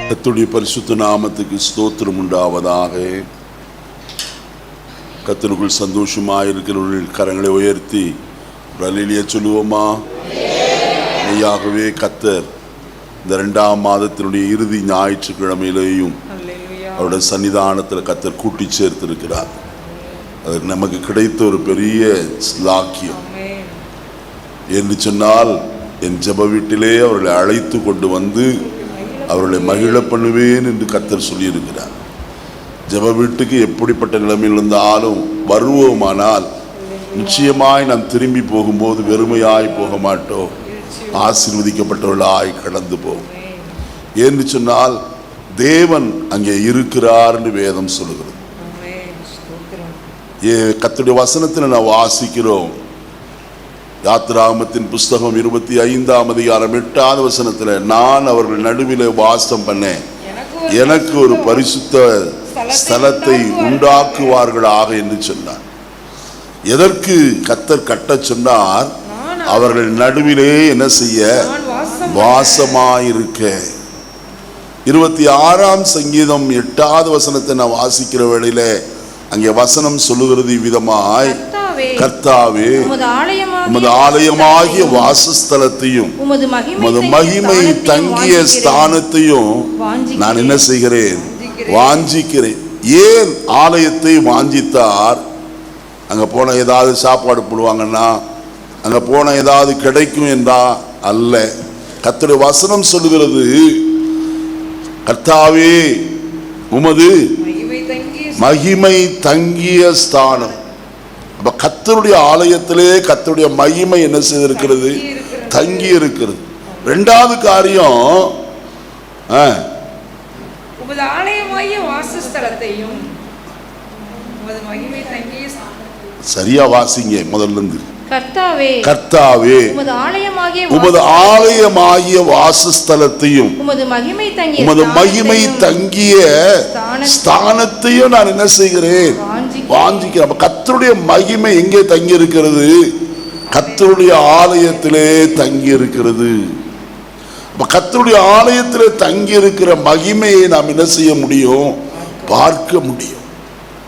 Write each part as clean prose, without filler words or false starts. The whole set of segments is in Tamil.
கர்த்தருடைய பரிசுத்த நாமத்துக்கு ஸ்தோத்திரம் உண்டாவதாக. கர்த்தருக்குள் சந்தோஷமாயிருக்கிறவர்கள் கரங்களை உயர்த்தி அல்லேலூயா சொல்லுவோமா? மெய்யாகவே கர்த்தர் இந்த 2ஆம் மாதத்தினுடைய இறுதி ஞாயிற்றுக்கிழமையிலேயும் அவருடைய சன்னிதானத்தில் கர்த்தர் கூட்டி சேர்த்திருக்கிறார். அது நமக்கு கிடைத்த ஒரு பெரிய ஸ்லாக்கியம் என்று சொன்னால், என் ஜெப வீட்டிலே அவர்களை அழைத்து கொண்டு வந்து அவர்களை மகிழ பண்ணுவேன் என்று கர்த்தர் சொல்லியிருக்கிறார். ஜெப வீட்டுக்கு எப்படிப்பட்ட நிலைமையில் இருந்தாலும் வருவோமானால் நிச்சயமாய் நாம் திரும்பி போகும்போது வெறுமையாய் போக மாட்டோம், ஆசீர்வதிக்கப்பட்டவர்களாய் கடந்து போவோம். என்று சொன்னால் தேவன் அங்கே இருக்கிறார் என்று வேதம் சொல்லுகிறது. கர்த்தருடைய வசனத்தில் நான் வாசிக்கிறோம். யாத்திராகமத்தின் புஸ்தகம் 25ஆம் அதிகாரம் 8வது வசனத்தில், நான் அவர்கள் நடுவில் வாசம் பண்ணேன், எனக்கு ஒரு பரிசுத்த ஸ்தலத்தை உண்டாக்குவார்களாக என்று சொன்னார். எதற்கு கர்த்தர் கட்ட சொன்னார்? அவர்கள் நடுவிலே என்ன செய்ய? வாசமாயிருக்க. 26ஆம் சங்கீதம் 8வது வசனத்தை நான் வாசிக்கிற வேளையில அங்கே வசனம் சொல்லுகிறது விதமாய், கர்த்தாவே உமது ஆலயமாகிய வாசஸ்தலத்தையும் உமது மகிமை தங்கிய ஸ்தானத்தையும் நான் என்ன செய்கிறேன்? வாஞ்சிக்கிறேன். ஏன் ஆலயத்தை வாஞ்சித்தார்? அங்க போன ஏதாவது சாப்பாடு போடுவாங்கன்னா, அங்க போன ஏதாவது கிடைக்கும் என்றா அல்ல. கர்த்தருடைய வசனம் சொல்லுகிறது, கர்த்தாவே உமது மகிமை தங்கிய ஸ்தானம். அப்ப கர்த்தருடைய ஆலயத்திலே கர்த்தருடைய மகிமை என்ன செய்திருக்கிறது? தங்கி இருக்கிறது. 2வது காரியம், உமது ஆலயமாகிய வாசஸ்தலத்தையும் உமது மகிமை தங்கிய. சரியா வாசிங்க முதல்ல இருந்து. கர்த்தாவே உமது ஆலயமாகிய வாசஸ்தலத்தையும் உமது மகிமை தங்கிய ஸ்தானத்தையும் நான் என்ன செய்கிறேன்? வாஞ்சிக்கிறேன். கர்த்தருடைய மகிமை எங்கே தங்கி இருக்கிறது? கர்த்தருடைய ஆலயத்திலே தங்கி இருக்கிறது. கர்த்தருடைய ஆலயத்திலே தங்கி இருக்கிற மகிமையை நாம் என்ன செய்ய முடியும்? பார்க்க முடியும்.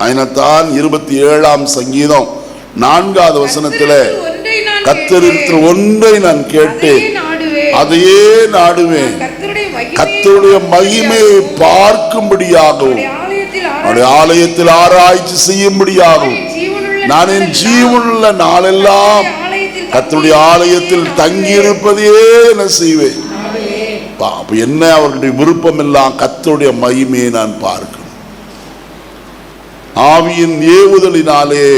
அதனால்தான் 27ஆம் சங்கீதம் 4வது வசனத்துல, கர்த்தரிடத்தில் ஒன்றை நான் கேட்டேன், அதையே நாடுவேன், கர்த்தருடைய மகிமையை பார்க்கும்படியாகவும் அவருடைய ஆலயத்தில் ஆராய்ச்சி செய்யும்படியாகவும் நான் என் ஜீவனுள்ள நாளெல்லாம் கர்த்தருடைய ஆலயத்தில் தங்கி இருப்பதே என்ன செய்வேன்? அப்ப என்ன அவர்களுடைய விருப்பம் எல்லாம் கர்த்தருடைய மகிமையை நான் பார்க்கணும். ஆவியின் ஏவுதலினாலே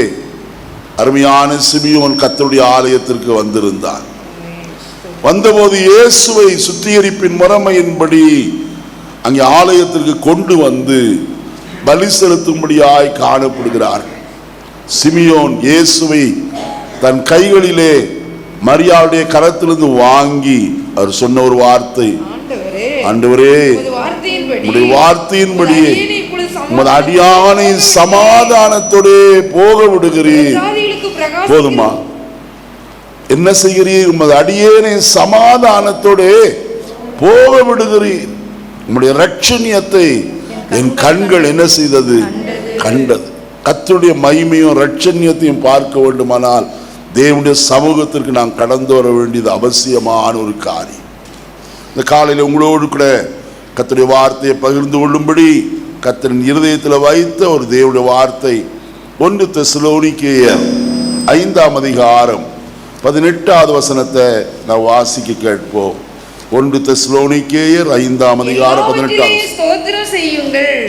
அருமையான சிமியோன் கர்த்தருடைய ஆலயத்திற்கு வந்திருந்தான். வந்தபோது இயேசுவை சுத்திகரிப்பின் முறைமையின்படி அங்கே ஆலயத்திற்கு கொண்டு வந்து பலி செலுத்தும்படியாய் காணப்படுகிறார். சிமியோன் இயேசுவை தன் கைகளிலே மரியாளுடைய கரத்திலிருந்து வாங்கி அவர் சொன்ன ஒரு வார்த்தை, ஆண்டவரே உம்முடைய வார்த்தையின்படியே உமது அடியானை சமாதானத்தோடு போக விடுகிறீர். போதுமா? என்ன செய்கிறீர்? உமது அடியேனை சமாதானத்தோடு போக விடுகிறீர். உம்முடைய இரட்சணியத்தை என் கண்கள் என்ன செய்தது? கண்டது. கர்த்தருடைய மகிமையும் இரட்சணியத்தையும் பார்க்க வேண்டுமானால் தேவனுடைய சமூகத்திற்கு நான் கடந்து வர வேண்டியது அவசியமான ஒரு காரியம். இந்த காலையில் உங்களோடு கூட கர்த்தருடைய வார்த்தையை பகிர்ந்து கொள்ளும்படி கர்த்தரின் இருதயத்தில் வைத்த ஒரு தேவனுடைய வார்த்தை 1 தெசலோனிக்கேயர் 5ஆம் அதிகாரம் 18வது வசனத்தை நான் வாசிக்க கேட்போம். 1 தெசலோனிக்கேயர் 5ஆம் அதிகாரம் 18.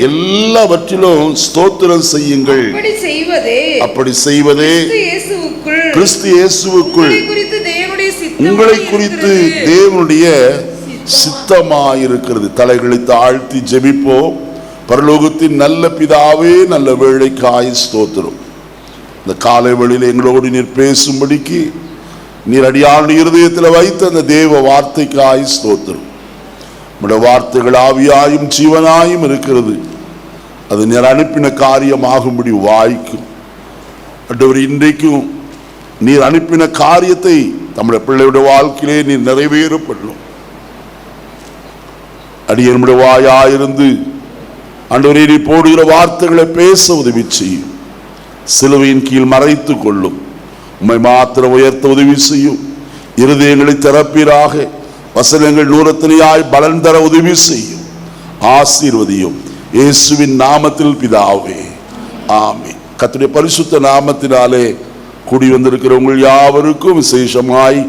எல்லாவற்றிலும் ஸ்தோத்திரம் செய்யுங்கள், அப்படி செய்வதே கிறிஸ்து இயேசுவுக்குள் உங்களை குறித்து தேவனுடைய சித்தமாயிருக்கிறது. தலைகளை தாழ்த்தி ஜெபிப்போம். பரலோகத்தின் நல்ல பிதாவே, நல்ல வேளைக்காய் ஸ்தோத்திரம். இந்த காலை வேளையில் எங்களோடு நீர் பேசும்படிக்கு நீர் அடியாருடைய இருதயத்தில் வைத்த அந்த தேவ வார்த்தைக்காய் ஸ்தோத்திரம். உம்முடைய வார்த்தைகள் ஆவியாயும் ஜீவனாயும் இருக்கிறது. அது நீர் அனுப்பின காரியமாகும்படி வாய்க்கும். இன்றைக்கும் நீர் அனுப்பின காரியத்தை நம்முடைய பிள்ளையுடைய வாழ்க்கையிலே நீர் நிறைவேற பண்ணும். அடியனுடைய வாயாயிருந்து ஆண்டவரே நீ போடுகிற வார்த்தைகளை பேச உதவி செய்யும். சிலுவையின் கீழ் மறைத்துக் கொள்ளும். உம்மை மாத்திரம் உயர்த்த உதவி செய்யும். இருதயங்களை திறப்பீராக. வசனங்கள் நூறத்தனையாய் பலன் தர உதவி செய்யும். ஆசீர்வதியும் இயேசுவின் நாமத்தில் பிதாவே, ஆமென். கர்த்தருடைய பரிசுத்த நாமத்தினாலே கூடி வந்திருக்கிற உங்கள் யாவருக்கும், விசேஷமாய்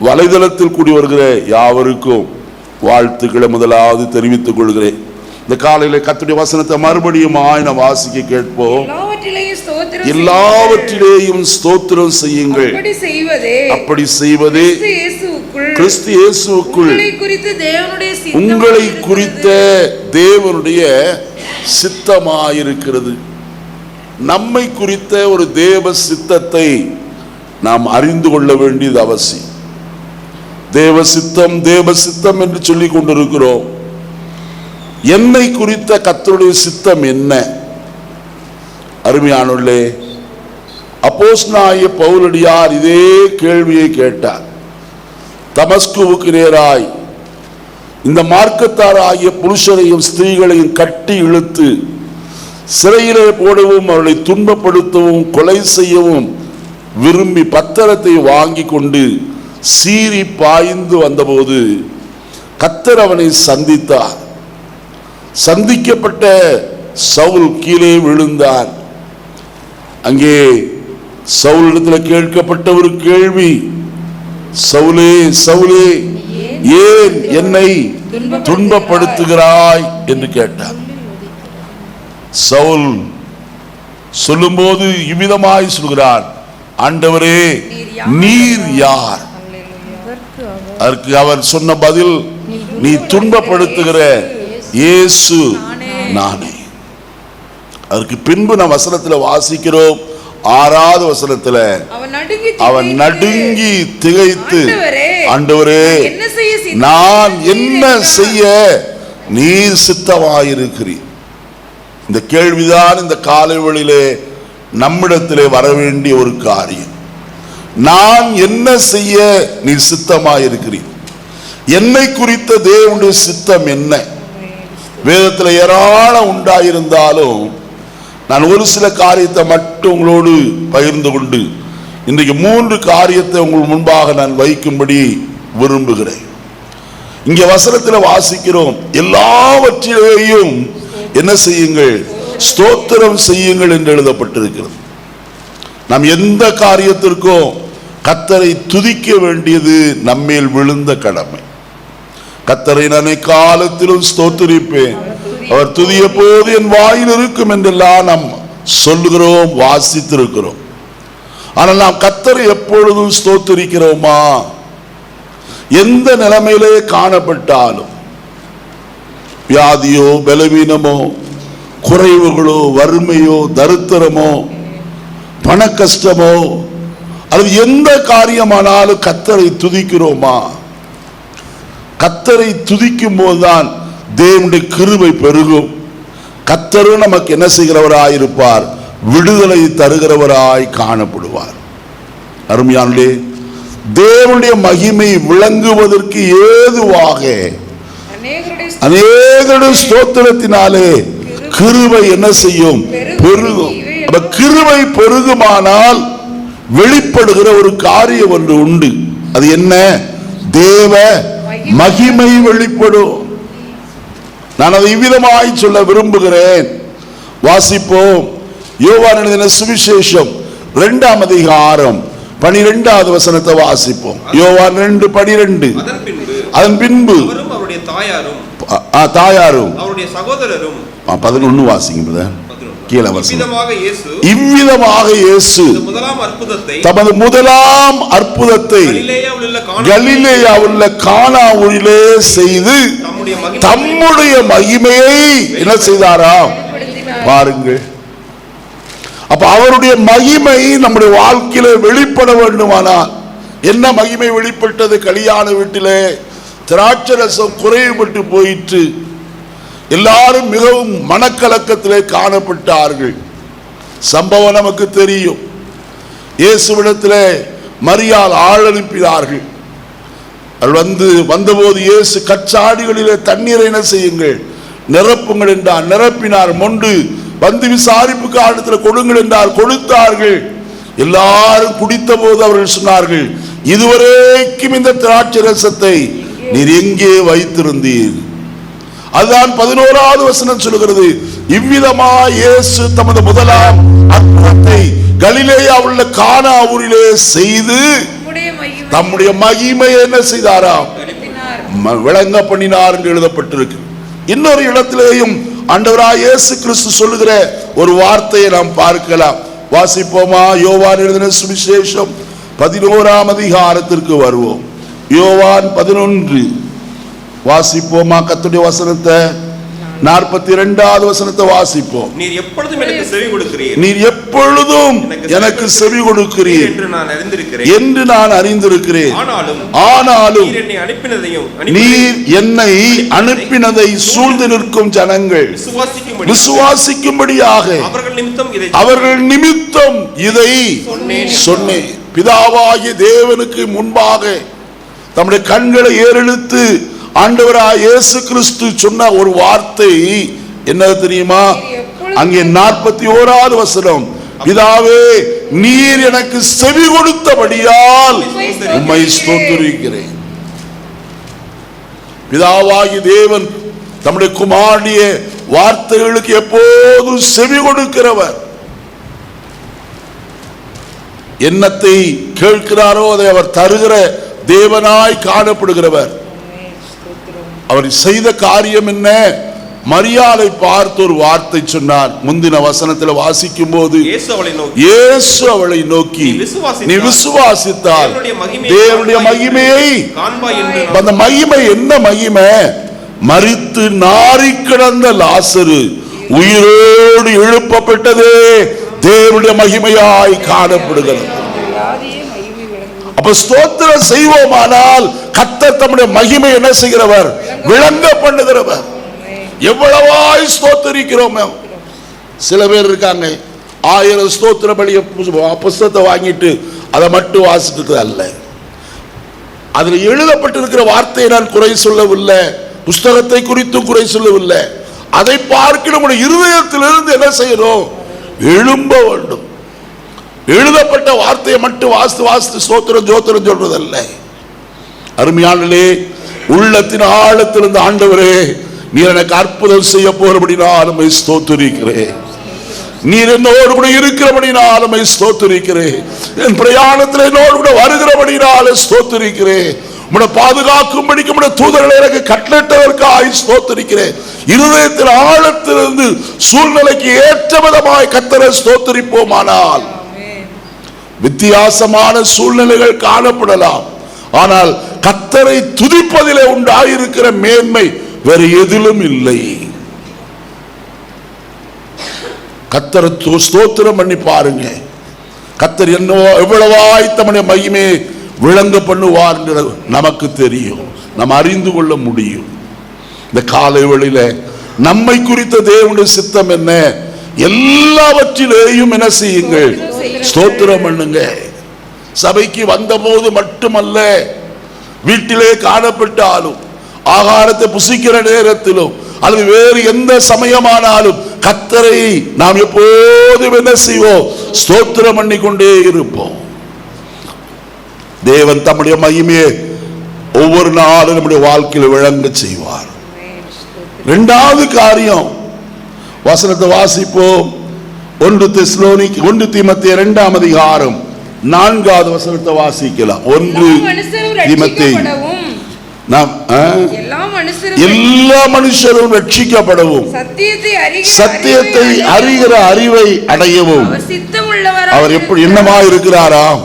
வலைதளத்தில் கூடி வருகிற யாவருக்கும் வாழ்த்துக்களை முதலாவது தெரிவித்துக் கொள்கிறேன். இந்த காலையில கர்த்தருடைய வசனத்தை மறுபடியும் நான் வாசிக்க கேட்போம். எல்லாவற்றிலேயும் ஸ்தோத்திரம் செய்யுங்கள். அப்படி செய்வதே கிறிஸ்து இயேசுவுக்குள் உங்களை குறித்த தேவனுடைய சித்தமாயிருக்கிறது. நம்மை குறித்த ஒரு தேவ சித்தத்தை நாம் அறிந்து கொள்ள வேண்டியது அவசியம். தேவ சித்தம் தேவ சித்தம் என்று சொல்லிக் கொண்டிருக்கிறோம். என்னை குறித்த கர்த்தருடைய சித்தம் என்ன? அருமையானவர்களே, அப்போஸ்தலனாகிய பவுலடியார் இதே கேள்வியை கேட்டார். தமஸ்குவுக்கு நேராய் இந்த மார்க்கத்தாராகிய புருஷரையும் ஸ்திரீகளையும் கட்டி இழுத்து சிறையிலே போடவும் அவர்களை துன்பப்படுத்தவும் கொலை செய்யவும் விரும்பி பத்திரத்தை வாங்கி கொண்டு சீறி பாய்ந்து வந்தபோது கர்த்தர் அவனை சந்தித்தார். சந்திக்கப்பட்ட சவுல் கீழே விழுந்தார். அங்கே சவுலிடத்தில் கேட்கப்பட்ட ஒரு கேள்வி, சவுலே சவுலே ஏன் என்னை துன்பப்படுத்துகிறாய் என்று கேட்டார். சவுல் சொல்லும்போது இவ்விதமாய் சொல்கிறார், ஆண்டவரே நீர் யார்? அதற்கு அவர் சொன்ன பதில், நீ துன்பப்படுத்துகிற இயேசு நானே. அதற்கு பின்பு நாம் வசனத்தில் வாசிக்கிறோம், 6வது வசனத்தில் அவன் நடுங்கி திகைத்து, ஆண்டவரே நான் என்ன செய்ய நீர் சித்தமாயிருக்கிறீர்? இந்த கேள்விதான் இந்த காலை வேளையிலே நம்மிடத்திலே வர வேண்டிய ஒரு காரியம். நான் என்ன செய்ய நீர் சித்தமாயிருக்கிறீர்? என்னை குறித்த தேவனுடைய சித்தம் என்ன? வேதத்தில் ஏராளம் உண்டாயிருந்தாலும் நான் ஒரு சில காரியத்தை மட்டும் உங்களோடு பகிர்ந்து கொண்டு இன்றைக்கு 3 காரியத்தை உங்கள் முன்பாக நான் வைக்கும்படி விரும்புகிறேன். இங்கே வசனத்தில் வாசிக்கிறோம், எல்லாவற்றிலேயும் என்ன செய்யுங்கள்? ஸ்தோத்திரம் செய்யுங்கள் என்று எழுதப்பட்டிருக்கிறது. நாம் எந்த காரியத்திற்கும் கர்த்தரை துதிக்க வேண்டியது நம்மேல் விழுந்த கடமை. கர்த்தரை நான் காலத்திலும் ஸ்தோத்திரிப்பேன், அவர் துதிய போது என் வாயில் இருக்கும் என்றெல்லாம் நாம் சொல்லுகிறோம், வாசித்திருக்கிறோம். ஆனால் நாம் கர்த்தரை எப்பொழுதும் ஸ்தோத்திரிக்கிறோமா? எந்த நிலைமையிலே காணப்பட்டாலும், வியாதியோ பலவீனமோ குறைவுகளோ வறுமையோ தரித்திரமோ பண கஷ்டமோ அல்லது எந்த காரியமானாலும் கர்த்தரை துதிக்கிறோமா? கர்த்தரை துதிக்கும் போதுதான் தேவனுடைய கிருபை பெருகும். கர்த்தரும் நமக்கு என்ன செய்கிறவராயிருப்பார்? விடுதலை தருகிறவராய் காணப்படுவார். அருமையானே, தேவனுடைய மகிமை விளங்குவதற்கு ஏதுவாக அநேகருடைய ஸ்தோத்திரத்தினாலே கிருபை என்ன செய்யும்? பெருகும். கிருபை பெருகுமானால் வெளிப்படுகிற ஒரு காரியம் ஒன்று உண்டு. அது என்ன? தேவ மகிமை வெளிப்படும். நான் அதை இவ்விதமாய் சொல்ல விரும்புகிறேன். வாசிப்போம். யோவான் எழுதின சுவிசேஷம் 2ஆம் அதிகாரம் 12வது வசனத்தை வாசிப்போம். யோவான் 2:12. அதன் பின்பு தாயாரும் அவருடைய சகோதரரும் 11 வாசிங்க. கீழே இவ்விதமாக இயேசு தமது முதலாம் அற்புதத்தை கலிலேயாவுள்ள கானாவூரிலே செய்து தம்முடைய மகிமையை என்ன செய்தாராம்? பாருங்கள். அப்ப அவருடைய மகிமை நம்முடைய வாழ்க்கையில வெளிப்பட வேண்டுமானால் என்ன மகிமை வெளிப்பட்டது? கல்யாண வீட்டிலே திராட்சரசம் குறைவுபட்டு போயிற்று. எல்லாரும் மிகவும் மனக்கலக்கத்திலே காணப்பட்டார்கள். சம்பவம் நமக்கு தெரியும். இயேசுவிடத்திலே மரியாள் ஆள் அனுப்பினார்கள். வந்தபோது இயேசு கச்சாடிகளிலே தண்ணீரை என்ன செய்யுங்கள், நிரப்புங்கள் என்றார். நிரப்பினார். மொண்டு வந்து விசாரிப்புக்கு ஆழத்தில் கொடுங்கள் என்றார். கொடுத்தார்கள். எல்லாரும் குடித்த போது அவர்கள் சொன்னார்கள், இதுவரைக்கும் இந்த திராட்சை ரசத்தை நீர் எங்கே வைத்திருந்தீர்? அதுதான் 11வது வசனம் சொல்கிறது. இவ்விதமாய் இயேசு தமது முதலாம் அற்புதத்தை கலிலேயா உள்ள கானா ஊரிலே செய்து தம்முடைய மகிமையை என்ன செய்தாராம், விளங்க பண்ணினார் என்று எழுதப்பட்டிருக்கு. இன்னொரு இடத்திலேயும் ஆண்டவராய் இயேசு கிறிஸ்து சொல்லுகிற ஒரு வார்த்தையை நாம் பார்க்கலாம். வாசிப்போமா? யோவான் எழுதின சுவிசேஷம் 11ஆம் அதிகாரத்திற்கு வருவோம். யோவான் 11 வாசிப்போமா? கர்த்தருடைய வசனத்தை 42வது வசனத்தை வாசிப்போம். நீர் எப்பொழுதும் எனக்கு செவி கொடுக்கிறீர், நீர் எப்பொழுதும் எனக்கு செவி கொடுக்கிறீர் என்று நான் அறிந்திருக்கிறேன். ஆனாலும் நீர் என்னை அனுப்பினதை சூழ்ந்து நிற்கும் ஜனங்கள் விசுவாசிக்கும்படியாக அவர்கள் நிமித்தம் இதை சொன்னேன். பிதாவாகிய தேவனுக்கு முன்பாக தம்முடைய கண்களை ஏறெடுத்து ஆண்டவராய் இயேசு கிறிஸ்து சொன்ன ஒரு வார்த்தை என்ன தெரியுமா? அங்கே 41வது வசனம், பிதாவே நீர் எனக்கு செவி கொடுத்தபடியால் உம்மை ஸ்தோத்திரிக்கிறேன். பிதாவாகிய தேவன் தம்முடைய குமாரனுடைய வார்த்தைகளுக்கு எப்போதும் செவி கொடுக்கிறவர். என்னத்தை கேட்கிறாரோ அதை அவர் தருகிற தேவனாய் காணப்படுகிறவர். அவர் செய்த காரியம் என்ன? மரியாதை பார்த்து ஒரு வார்த்தை சொன்னார். முந்தின வசனத்தில் வாசிக்கும் போது இயேசு அவளை நோக்கி நீ விசுவாசித்தால் தேவனுடைய மகிமையை, அந்த மகிமை என்ன மகிமை? மரித்து நாறி கிடந்த லாசரு உயிரோடு எழுப்பப்பட்டதே தேவனுடைய மகிமையாய் காணப்படுகிறது. அப்ப ஸ்தோத்திரம் செய்வோமானால் கர்த்தர் தம்முடைய மகிமை என்ன செய்கிறவர்? விளங்க பண்ணுகிறவர். எவ்வளவாய் ஸ்தோத்திரிக்கிறோம். சில பேர் இருக்காங்க, 1000 ஸ்தோத்திர பலிய புஸ்தகத்தை வாங்கிட்டு அதை மட்டும் வாசித்தது அல்ல. அதில் எழுதப்பட்டிருக்கிற வார்த்தையை நான் குறை சொல்லவில்லை, புஸ்தகத்தை குறித்து குறை சொல்லவில்லை. அதை பார்க்க நம்முடைய இருதயத்திலிருந்து என்ன செய்யணும்? எழும்ப வேண்டும். எழுதப்பட்ட வார்த்தையை மட்டும் வாசித்து ஸ்தோத்திரம் ஜோத்திரம் சொல்றதல்ல. அருமையானே, உள்ளத்தின் ஆழத்திலிருந்து ஆண்டவரே நீர் எனக்கு அற்புதம் செய்ய போறபடினால் உம்மை ஸ்தோத்திரிக்கிறேன். நீர் என்னோடு கூட இருக்கிறபடினால் உம்மை ஸ்தோத்திரிக்கிறேன். என் பிரயாணத்தில் என்னோடு கூட வருகிறபடினால் ஸ்தோத்திரிக்கிறேன். உம்முடைய பாதுகாக்கும்படிக்கு உம்முடைய தூதர்களை எனக்கு கட்டளையிட்டதற்காக ஸ்தோத்திரிக்கிறேன். இருதயத்தின் ஆழத்திலிருந்து சூழ்நிலைக்கு ஏற்ற விதமாய் கர்த்தரை ஸ்தோத்திரிப்போமானால் வித்தியாசமான சூழ்நிலைகள் காணப்படலாம். ஆனால் கர்த்தரை துதிப்பதிலே உண்டாயிருக்கிற மேன்மை வேறு எதிலும் இல்லை. கர்த்தரை ஸ்தோத்திரம் பண்ணி பாருங்க. கர்த்தர் என்னவோ எவ்வளவாய் தம்முடைய மகிமையை விளங்க பண்ணுவார் நமக்கு தெரியும், நாம் அறிந்து கொள்ள முடியும். இந்த காலை வேளையில நம்மை குறித்த தேவனுடைய சித்தம் என்ன? எல்லாவற்றிலேயும் என்ன செய்யுங்கள்? ஸ்தோத்திரம் பண்ணுங்க. சபைக்கு வந்த போது மட்டுமல்ல, வீட்டிலே காணப்பட்டாலும், ஆகாரத்தை புசிக்கிற நேரத்திலும், அல்லது வேறு எந்த சமயமானாலும் கர்த்தரை நாம் எப்போதும் என்ன செய்வோம்? ஸ்தோத்திரம் பண்ணி கொண்டே இருப்போம். தேவன் தம்முடைய மகிமையை ஒவ்வொரு நாளும் நம்முடைய வாழ்க்கையில் விளங்க செய்வார். இரண்டாவது காரியம், வசனத்தை வாசிப்போம். 1 தீமோத்தேயு 2ஆம் அதிகாரம் 4வது வசனத்தை வாசிக்கலாம். 1 தீமோத்தேயு எல்லா மனுஷரும் ரட்சிக்கப்படவும் சத்தியத்தை அறிகிற அறிவை அடையவும் அவர் எப்படி என்னமா இருக்கிறாராம்?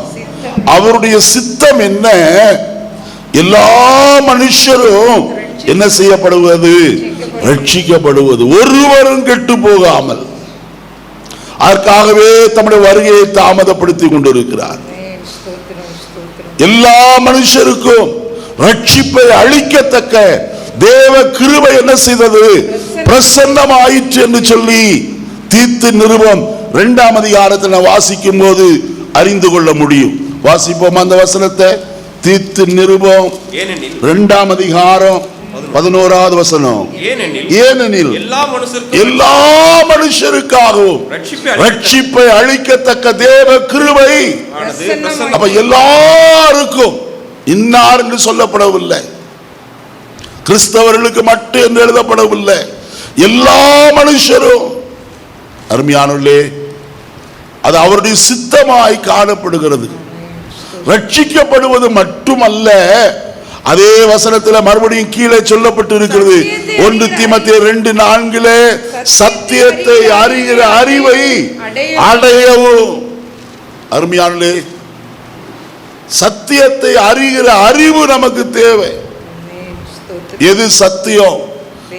அவருடைய சித்தம் என்ன? எல்லா மனுஷரும் என்ன செய்யப்படுவது? ரட்சிக்கப்படுவது, ஒருவரும் கெட்டு போகாமல். அதற்காகவே தம்முடைய வருகையை தாமதப்படுத்தி கொண்டிருக்கிறார். எல்லா மனுஷருக்கும் ரட்சிப்பை அளிக்கத்தக்க தேவ கிருபை என்ன செய்தது? பிரசன்னமாயிற்று என்று சொல்லி தீத்து நிருபம் 2ஆம் அதிகாரத்தில் வாசிக்கும் போது அறிந்து கொள்ள முடியும். வாசிப்போம் அந்த வசனத்தை. தீத்து நிருபம் ஏனெனில் 2ஆம் அதிகாரம் 11வது வசனம். ஏனெனில் எல்லா மனுஷருக்காகவும் ரட்சிப்பை அளிக்கத்தக்க தேவ கிருபை. அப்ப எல்லாருக்கும் இன்னார் என்று சொல்லப்படவில்லை, கிறிஸ்தவர்களுக்கு மட்டும் என்று எழுதப்படவில்லை, எல்லா மனுஷரும். அருமையானவர்களே, அது அவருடைய சித்தமாய் காணப்படுகிறது. ரட்சிக்கப்படுவது மட்டுமல்ல, அதே வசனத்தில் மறுபடியும் கீழே சொல்லப்பட்டு இருக்கிறது. 1 தீமோத்தேயு 2:4 சத்தியத்தை அறிகிற அறிவை அடையவும். அருமையானே, சத்தியத்தை அறிகிற அறிவு நமக்கு தேவை. எது சத்தியம்?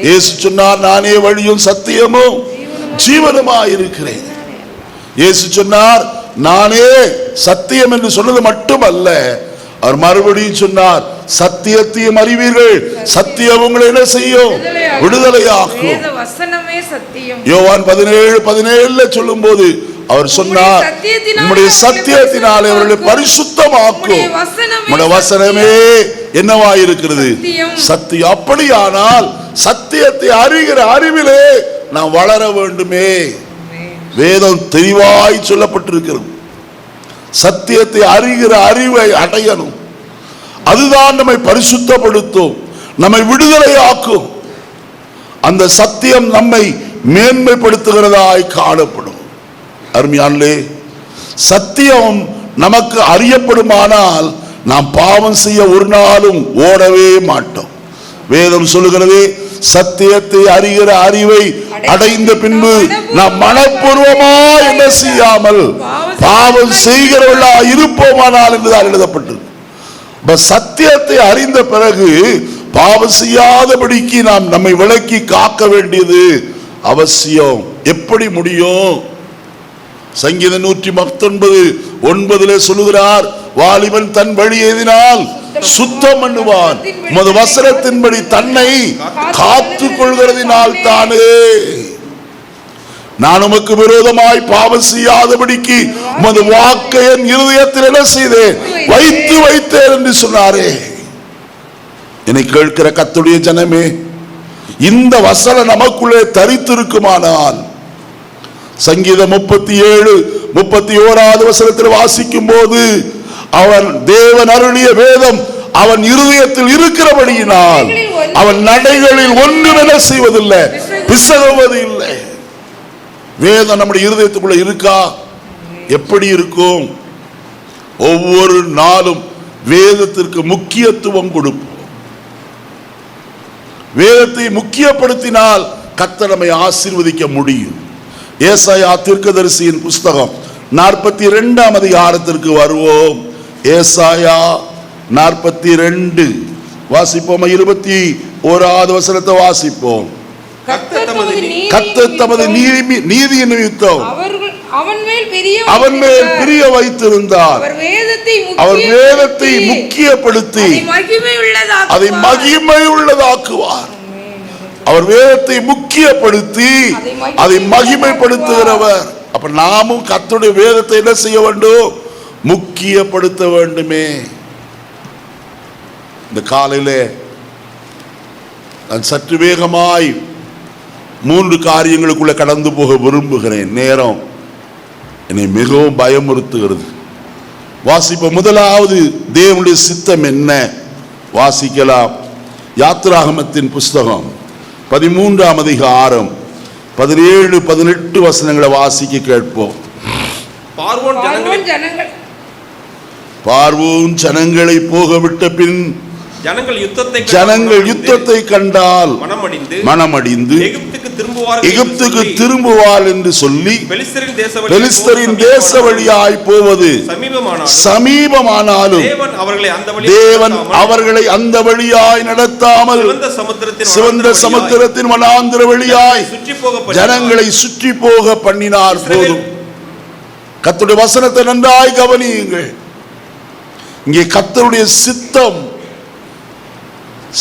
இயேசு சொன்னார், நானே வழியும் சத்தியமும் ஜீவனுமாய் இருக்கிறேன். இயேசு சொன்னார், நானே சத்தியம் என்று சொன்னது மட்டுமல்ல, அவர் மறுபடியும் சொன்னார், சத்தியத்தையும் அறிவீர்கள், சத்தியம் உங்களை என்ன செய்யும்? விடுதலையாக்கும். யோவான் 17:17 சொல்லும் போது அவர் சொன்னார், உம்முடைய சத்தியத்தினாலே அவர்களை பரிசுத்தமாக்கும். உம்முடைய வசனமே என்னவாயிருக்கிறது? சத்தியம். அப்படியானால் சத்தியத்தை அறிகிற அறிவிலே நாம் வளர வேண்டுமே. வேதம் தெளிவாய் சொல்லப்பட்டிருக்கிறது. சத்தியத்தை அறிகிற அறிவை அடையணும். அதுதான் நம்மை பரிசுத்தப்படுத்தும், நம்மை விடுதலையாக்கும். அந்த சத்தியம் நம்மை மேன்மைப்படுத்துகிறதாய் காணப்படும். அருமையானே, சத்தியம் நமக்கு அறியப்படுமானால் நாம் பாவம் செய்ய ஒரு நாளும் ஓடவே மாட்டோம். வேதம் சொல்லுகிறது, சத்தியத்தை அறிகிற அறிவை அடைந்த பின்பு நாம் மனப்பூர்வமாய் என்ன செய்யாமல் பாவம் செய்கிறவர்களா இருப்போமானால் என்றுதான் எழுதப்பட்டிருக்கு. சத்தியத்தை அறிந்த பிறகு பாவம் செய்யாதபடிக்கு நாம் நம்மை விலக்கி காக்க வேண்டியது அவசியம். எப்படி முடியும்? சங்கீதம் 119:9 சொல்லுகிறார், வாலிபன் தன் வழி எதினால் சுத்தம் பண்ணுவான், உமது வசனத்தின்படி தன்னை காத்துக் கொள்கிறதினால் தானே. நான் உமக்கு விரோதமாய் பாவம் செய்யாதபடிக்கு உமது வாக்கை என் இருதயத்தில் என்ன செய்தேன்? வைத்தேன் என்று சொன்னாரே. என்னை கேட்கிற கர்த்தருடைய ஜனமே, இந்த வசனம் நமக்குள்ளே தரித்திருக்குமானால், சங்கீதம் 37:31 வசனத்தில் வாசிக்கும் போது, அவன் தேவன் அருளிய வேதம் அவன் இருதயத்தில் இருக்கிறபடியினால் அவன் நடைகளில் ஒன்றும் என்ன செய்வதில்லை, பிசகுவது இல்லை. வேதம் நம்முடைய இருதயத்துக்குள்ள இருக்கா? எப்படி இருக்கும்? ஒவ்வொரு நாளும் வேதத்திற்கு முக்கியத்துவம் கொடுப்போம். வேதத்தை முக்கியப்படுத்தினால் கர்த்தர் நம்மை ஆசீர்வதிக்க முடியும். ஏசாயா தீர்க்கதரிசியின் புஸ்தகம் 42ஆம் அதிகாரத்திற்கு வருவோம். ஏசாயா 42 வாசிப்போம். 21வது வசனத்தை வாசிப்போம். கர்த்தர் தமது நீதியின் நிமித்தம் அவன் மேல் பிரிய வைத்திருந்தார். அவர் வேதத்தை முக்கியப்படுத்தி அதை மகிமை உள்ளதாக்குவார். அவர் வேதத்தை முக்கியப்படுத்தி அதை மகிமைப்படுத்துகிறவர். அப்ப நாமும் கர்த்தருடைய வேதத்தை என்ன செய்ய வேண்டும்? முக்கியப்படுத்த வேண்டுமே. இந்த காலையிலே நான் சற்று வேகமாய் 3 காரியங்களுக்குள்ள கடந்து போக விரும்புகிறேன். நேரம் என்னை மிகவும் பயமுறுத்துகிறது. வாசிப்போம். முதலாவது, தேவனுடைய சித்தம் என்ன? வாசிக்கலாம். யாத்திராகமத்தின் புஸ்தகம் 13ஆம் அதிகாரம் 17-18 வசனங்களை வாசிக்க கேட்போம். பார்வோன் ஜனங்களை போக விட்ட பின் ஜனங்கள் யுத்தத்தை கண்டால் மனமடிந்து எகிப்துக்கு திரும்புவார் என்று சொல்லி பெலிஸ்தரின் தேச வழியாய் போவது சமீபமானாலும் தேவன் அவர்களை அந்த வழியாய் நடத்தாமல் சிவந்த சமுத்திரத்தின் வனாந்திர வழியாய் ஜனங்களை சுற்றி போக பண்ணினார். போதும். கர்த்தருடைய வசனத்தை நன்றாய் கவனியுங்கள். இங்கே கர்த்தருடைய சித்தம்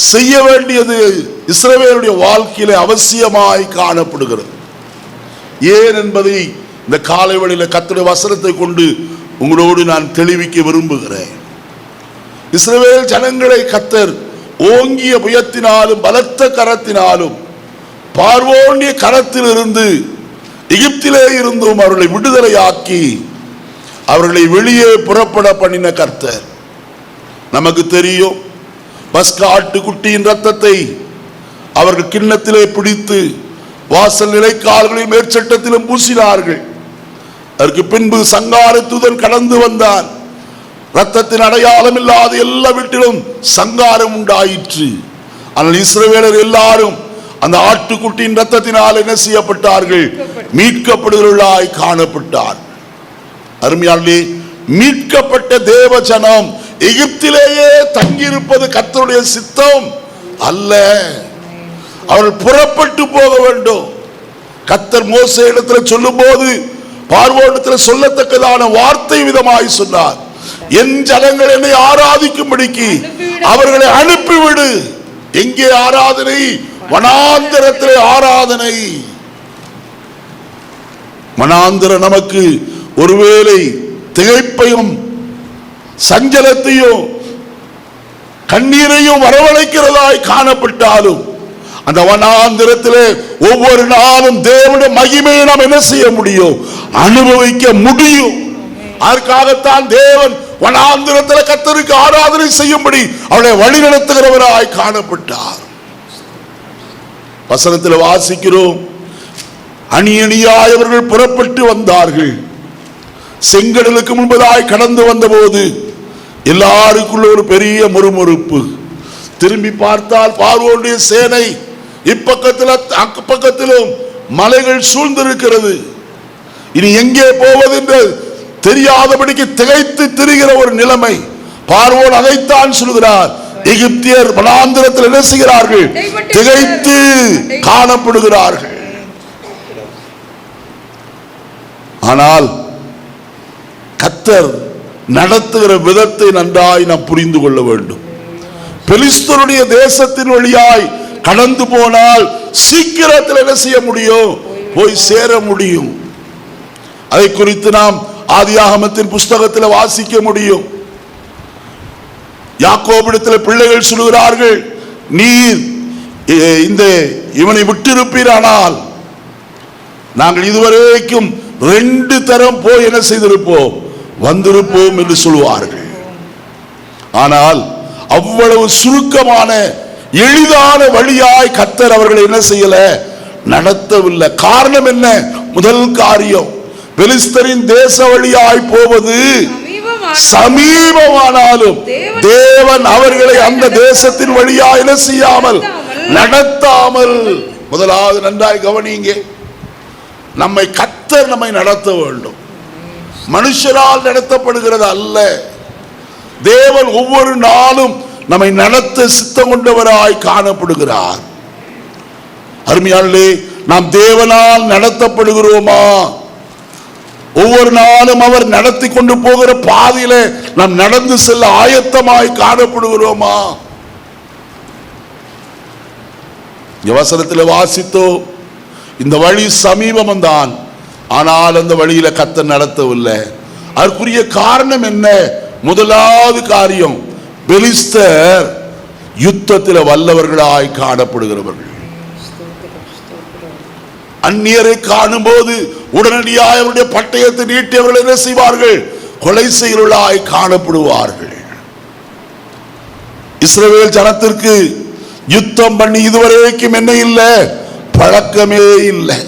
செய்ய வேண்டியது இஸ்ரவேலுடைய வாழ்க்கையிலே அவசியமாய் காணப்படுகிறது. ஏன் என்பதை இந்த காலை வேளையில கர்த்தருடைய வசனத்தை கொண்டு உங்களோடு நான் தெளிவிக்க விரும்புகிறேன். இஸ்ரவேல் ஜனங்களை கர்த்தர் ஓங்கிய புயத்தினாலும் பலத்த கரத்தினாலும் பார்வோனிய கரத்தில் இருந்து எகிப்திலே இருந்தும் அவர்களை விடுதலையாக்கி அவர்களை வெளியே புறப்பட பண்ணின கர்த்தர். நமக்கு தெரியும், பஸ்கா ஆட்டுக்குட்டியின் ரத்தத்தை அவர்கள் கிண்ணத்திலே பிடித்து வாசல் நிலைக்கால்களில் மேற்சட்டத்திலும் பூசினார்கள். அதற்கு பின்பு சங்கார தூதன் கடந்து வந்தான். ரத்தத்தின் அடையாளம் இல்லாத எல்லா வீட்டிலும் சங்காரம் உண்டாயிற்று. ஆனால் இஸ்ரவேலர் எல்லாரும் அந்த ஆட்டுக்குட்டியின் ரத்தத்தினால் என்ன செய்யப்பட்டார்கள்? மீட்கப்படுகிறாய் காணப்பட்டார். அருமையாளே, மீட்கப்பட்ட தேவ ஜனம் எகிப்திலேயே தங்கியிருப்பது கர்த்தருடைய சித்தம் அல்ல. அவர்கள் புறப்பட்டு போக வேண்டும். கர்த்தர் மோசே இடத்துல சொல்லும் போது பார்வோனிடத்தில் சொல்லத்தக்கதான வார்த்தை விதமாய் சொன்னார், என் ஜனங்கள் என்னை ஆராதிக்கும்படிக்கு அவர்களை அனுப்பிவிடு. எங்கே ஆராதனை? வனாந்தரத்திலே ஆராதனை. வனாந்தரம் நமக்கு ஒருவேளை திகைப்பையும் சஞ்சலத்தையும் கண்ணீரையும் வரவழைக்கிறதாய் காணப்பட்டாலும் அந்த வனாந்திரத்திலே ஒவ்வொரு நாளும் தேவனுடைய மகிமையை நாம் என்ன செய்ய முடியும்? அனுபவிக்க முடியும். அதற்காகத்தான் தேவன் வனாந்திரத்தில் கர்த்தருக்கு ஆராதனை செய்யும்படி அவளை வழி நடத்துகிறவராய் காணப்பட்டார். வசனத்தில் வாசிக்கிறோம், அணி அணியாய் அவர்கள் புறப்பட்டு வந்தார்கள். செங்கடலுக்கு முன்பதாய் கடந்து வந்த போது எல்லாருக்குள்ள ஒரு பெரிய முறுமுறுப்பு. திரும்பி பார்த்தால் பார்வோனுடைய சேனை இப்பக்கத்தில் அக்கப்பக்கத்திலும் மலைகள் சூழ்ந்திருக்கிறது. இனி எங்கே போவது என்று தெரியாதபடிக்கு திகைத்து திரிகிற ஒரு நிலைமை. பார்வோன் அதைத்தான் சொல்கிறார், எகிப்தியர் வனாந்திரத்தில் என்ன செய்கிறார்கள்? திகைத்து காணப்படுகிறார்கள். ஆனால் கர்த்தர் நடத்துகிற விதத்தை நன்றாய் நாம் புரிந்து கொள்ள வேண்டும். பெலிஸ்தருடைய தேசத்தின் வழியாய் கடந்து போனால் சீக்கிரத்தில் என்ன செய்ய முடியும்? போய் சேர முடியும். அதை குறித்து நாம் ஆதியாகமத்தின் புஸ்தகத்தில் வாசிக்க முடியும். யாக்கோபிடத்தில் பிள்ளைகள் சொல்கிறார்கள், நீர் இந்த இவனை விட்டிருப்பீரானால் நாங்கள் இதுவரைக்கும் 2 தரம் போய் என்ன செய்திருப்போம்? வந்திருப்போம் என்று சொல்லுவார்கள். ஆனால் அவ்வளவு சுருக்கமான எளிதான வழியாய் கர்த்தர் அவர்களை என்ன செய்யல? நடத்தவில்லை. காரணம் என்ன? முதல் காரியம், பெலிஸ்தரின் தேச வழியாய் போவது சமீபமானாலும் தேவன் அவர்களை அந்த தேசத்தின் வழியாய் என்ன செய்யாமல் நடத்தாமல். முதலாவது நன்றாய் கவனிங்க, நம்மை கர்த்தர் நம்மை நடத்த வேண்டும். மனுஷரால் நடத்தப்படுகிறது அல்ல. தேவன் ஒவ்வொரு நாளும் நம்மை நடத்த சித்தம் கொண்டவராய் காணப்படுகிறார். அருமையாளே, நாம் தேவனால் நடத்தப்படுகிறோமா? ஒவ்வொரு நாளும் அவர் நடத்தி கொண்டு போகிற பாதையில நாம் நடந்து செல்ல ஆயத்தமாய் காணப்படுகிறோமா? வசனத்தில் வாசித்தோ, இந்த வழி சமீபம் தான், ஆனால் அந்த வழியில கர்த்தர் நடத்தவில்லை. அதற்குரிய காரணம் என்ன? முதலாவது காரியம், பெலிஸ்தர் யுத்தத்தில் வல்லவர்களாய் காணப்படுகிறவர்கள். அந்நியரை காணும் போது உடனடியாக அவருடைய பட்டயத்தை நீட்டி அவர்கள் என்ன செய்வார்கள்? கொலை செய்கிறவர்களாய் காணப்படுவார்கள். இஸ்ரவேல் ஜனத்திற்கு யுத்தம் பண்ணி இதுவரைக்கும் என்ன இல்லை? பழக்கமே இல்லை.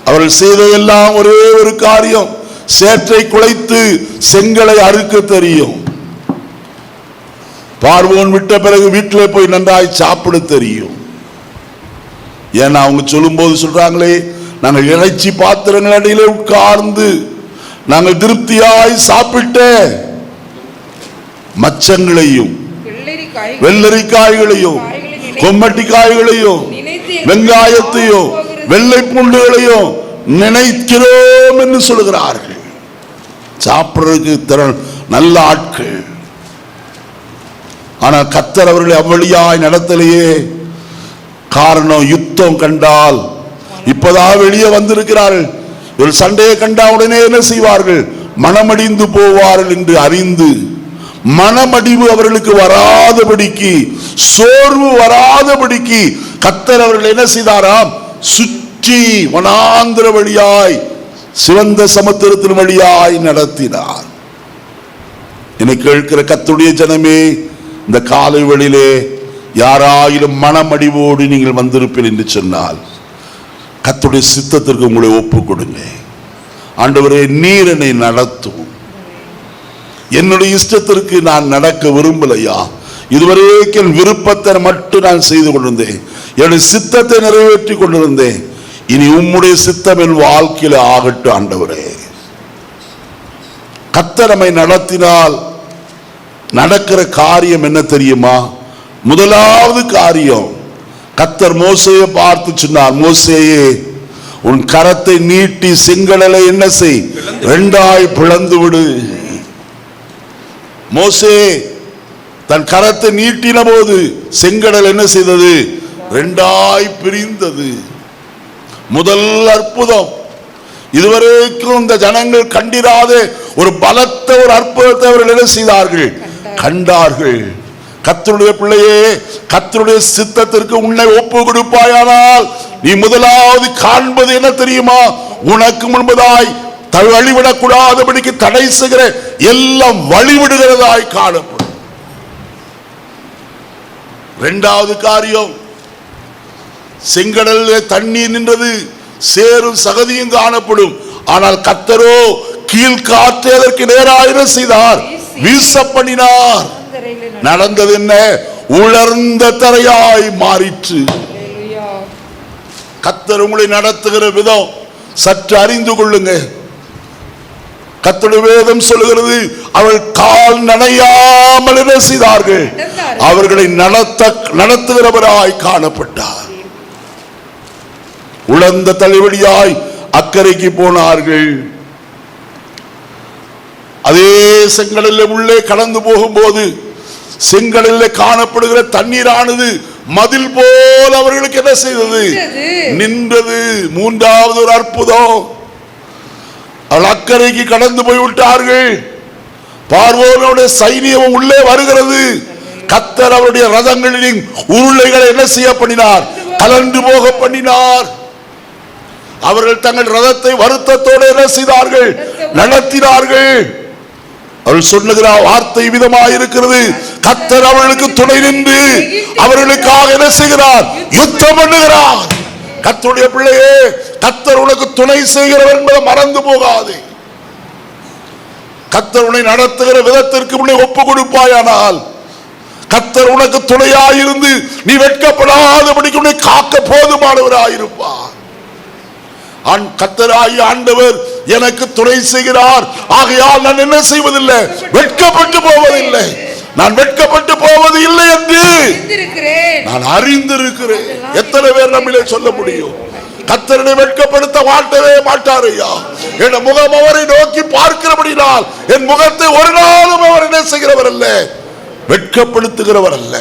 அவர்கள் செய்ததெல்லாம் ஒரே ஒரு காரியம், சேற்றை குலைத்து செங்கலை அறுக்க தெரியும். பார்வோன் விட்ட பிறகு வீட்டில் போய் நன்றாய் சாப்பிட தெரியும். ஏன்னா அவங்க சொல்லும் போது சொல்றாங்களே, நாங்கள் இறைச்சி பாத்திரங்கள் அடியிலே உட்கார்ந்து நாங்கள் திருப்தியாய் சாப்பிட்ட மச்சங்களையும் வெள்ளரிக்காய்களையும் கொம்மட்டி காய்களையும் வெங்காயத்தையும் வெள்ளை பூண்டுகளையும் நினைக்கிறோம் என்று சொல்கிறார்கள். சாப்பிடுறதுக்கு நல்ல ஆட்கள். ஆனால் கர்த்தர் அவர்களை அவ்வழியாய் நடத்தலையே. காரணம், யுத்தம் கண்டால் இப்பதான் வெளியே வந்திருக்கிறார்கள். ஒரு சண்டையை கண்டா உடனே என்ன செய்வார்கள்? மனமடிந்து போவார்கள் என்று அறிந்து மனமடிவு அவர்களுக்கு வராதபடிக்கு, சோர்வு வராதபடிக்கு கர்த்தர் அவர்கள் என்ன செய்தாராம்? சுற்றி வனாந்திர வழியாய் சிவந்த சமுத்திரத்தின் வழியாய் நடத்தினார். என்னை கேட்கிற கர்த்தருடைய ஜனமே, இந்த காலை வேளையிலே யாராயிலும் மனமடிவோடு நீங்கள் வந்திருப்பீர்கள் என்று சொன்னால் கர்த்தருடைய சித்தத்திற்கு உங்களை ஒப்பு கொடுங்க. ஆண்டவரே, நீர் என்னை நடத்தும். என்னுடைய இஷ்டத்திற்கு நான் நடக்க விரும்பலையா. இதுவரைக்கும் என் விருப்பத்தை மட்டும் நான் செய்து கொண்டிருந்தேன், என்னுடைய சித்தத்தை நிறைவேற்றி கொண்டிருந்தேன். இனி உம்முடைய சித்தம் என் வாழ்க்கையில ஆகட்டும் ஆண்டவரே. கர்த்தர் நம்மை நடத்தினால் நடக்கிற காரியம் என்ன தெரியுமா? முதலாவது காரியம், கர்த்தர் மோசேயை பார்த்து சொன்னார், மோசேயே, உன் கரத்தை நீட்டி செங்கடலை என்ன செய்? இரண்டாய் பிளந்து விடு. மோசே தன் கரத்தை நீட்டின போது செங்கடல் என்ன செய்தது? இரண்டாய் பிரிந்தது. முதல் அற்புதம். இதுவரைக்கும் இந்த ஜனங்கள் கண்டிராத ஒரு பலத்த ஒரு அற்புதத்தை அவர்கள் என்ன செய்தார்கள்? கண்டார்கள். கர்த்தருடைய பிள்ளையே, கர்த்தருடைய சித்தத்திற்கு உன்னை ஒப்பு கொடுப்பாயானால் நீ முதலாவது காண்பது என்ன தெரியுமா? உனக்கு முன்பதாய் வழிவிடக்கூடாதபடிக்கு தடை செய்கிற எல்லாம் வழிவிடுகிறதாய் காணப்படும். இரண்டாவது காரியம், செங்கடலில் தண்ணீர் நின்றது, சேரும் சகதியும் காணப்படும். ஆனால் கர்த்தரோ கீழ்காற்றை அதற்கு நேராக செய்தார், வீச பண்ணினார். நடந்தது என்ன? உலர்ந்த தரையாய் மாறிற்று. கர்த்தர் உங்களை நடத்துகிற விதம் சற்று அறிந்து கொள்ளுங்க. கர்த்தருடைய வேதம் சொல்லுகிறது, அவள் கால் நனையாமல் என்ன செய்தார்கள்? அவர்களை நடத்துகிறவராய் காணப்பட்டார். உலர்ந்த தலைவலியாய் அக்கறைக்கு போனார்கள். அதே செங்கடலில் உள்ளே கடந்து போகும்போது செங்கடலில் காணப்படுகிற தண்ணீரானது மதில் போல் அவர்களுக்கு என்ன செய்தது? நின்றது. மூன்றாவது ஒரு அற்புதம், அவள் அக்கறைக்கு கடந்து போய்விட்டார்கள். பார்வோனுடைய சைனியம் உள்ளே வருகிறது. கர்த்தர் அவருடைய ரதங்களின் உருளைகளை என்ன செய்ய பண்ணினார்? கலந்து போக பண்ணினார். அவர்கள் தங்கள் ரதத்தை வருத்தத்தோடு என்ன செய்தார்கள்? நடத்தினார்கள். அவள் சொல்லுகிற வார்த்தை விதமாக இருக்கிறது, கர்த்தர் அவர்களுக்கு துணை நின்று அவர்களுக்காக என்ன செய்கிறார்? யுத்தம் பண்ணுகிறார். கர்த்தருடைய பிள்ளையே, கர்த்தர் உனக்கு துணை செய்கிறவர் என்பதை மறந்து போகாதே. கர்த்தர் உன்னை நடத்துகிற விதத்திற்கு உன்னை ஒப்பு கொடுப்பாயானால் கர்த்தர் உனக்கு துணையாயிருந்து நீ வெட்கப்படாதபடிக்கு உன்னை காக்க போதுமானவராயிருப்பார். கர்த்தராகிய ஆண்டவர் எனக்கு துணை செய்கிறார், ஆகையால் நான் என்ன செய்வதில்லை? வெட்கப்பட்டு போவதில்லை. நான் வெட்கப்பட்டு போவது இல்லை என்று நான் அறிந்திருக்கிறேன். எத்தனை பேர் நம்மளே சொல்ல முடியும்? கர்த்தரை வெட்கப்படுத்த மாட்டவே மாட்டார் ஐயா. என் முகம் அவரை நோக்கி பார்க்கிறபடினால் என் முகத்தை ஒரு நாளும் அவர் என்ன செய்கிறவர் அல்ல, வெட்கப்படுத்துகிறவர் அல்ல.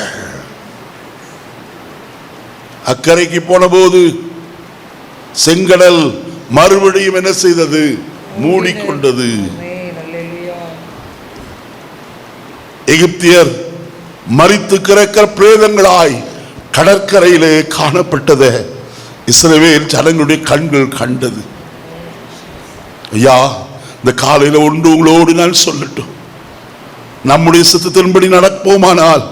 அக்கறைக்கு போன போது செங்கடல் மறுபடியும் என்ன செய்தது? மூடிக்கொண்டது. எகிப்தியர் மரித்து கிடக்கிற பிரேதங்களாய் கடற்கரையிலே காணப்பட்டத இஸ்ரவேல் ஜனங்களுடைய கண்கள் கண்டது. ஐயா, இந்த காலையில ஒன்று உங்களோடு நான் சொல்லட்டும், நம்முடைய சித்தத்தின்படி நடப்போமானால்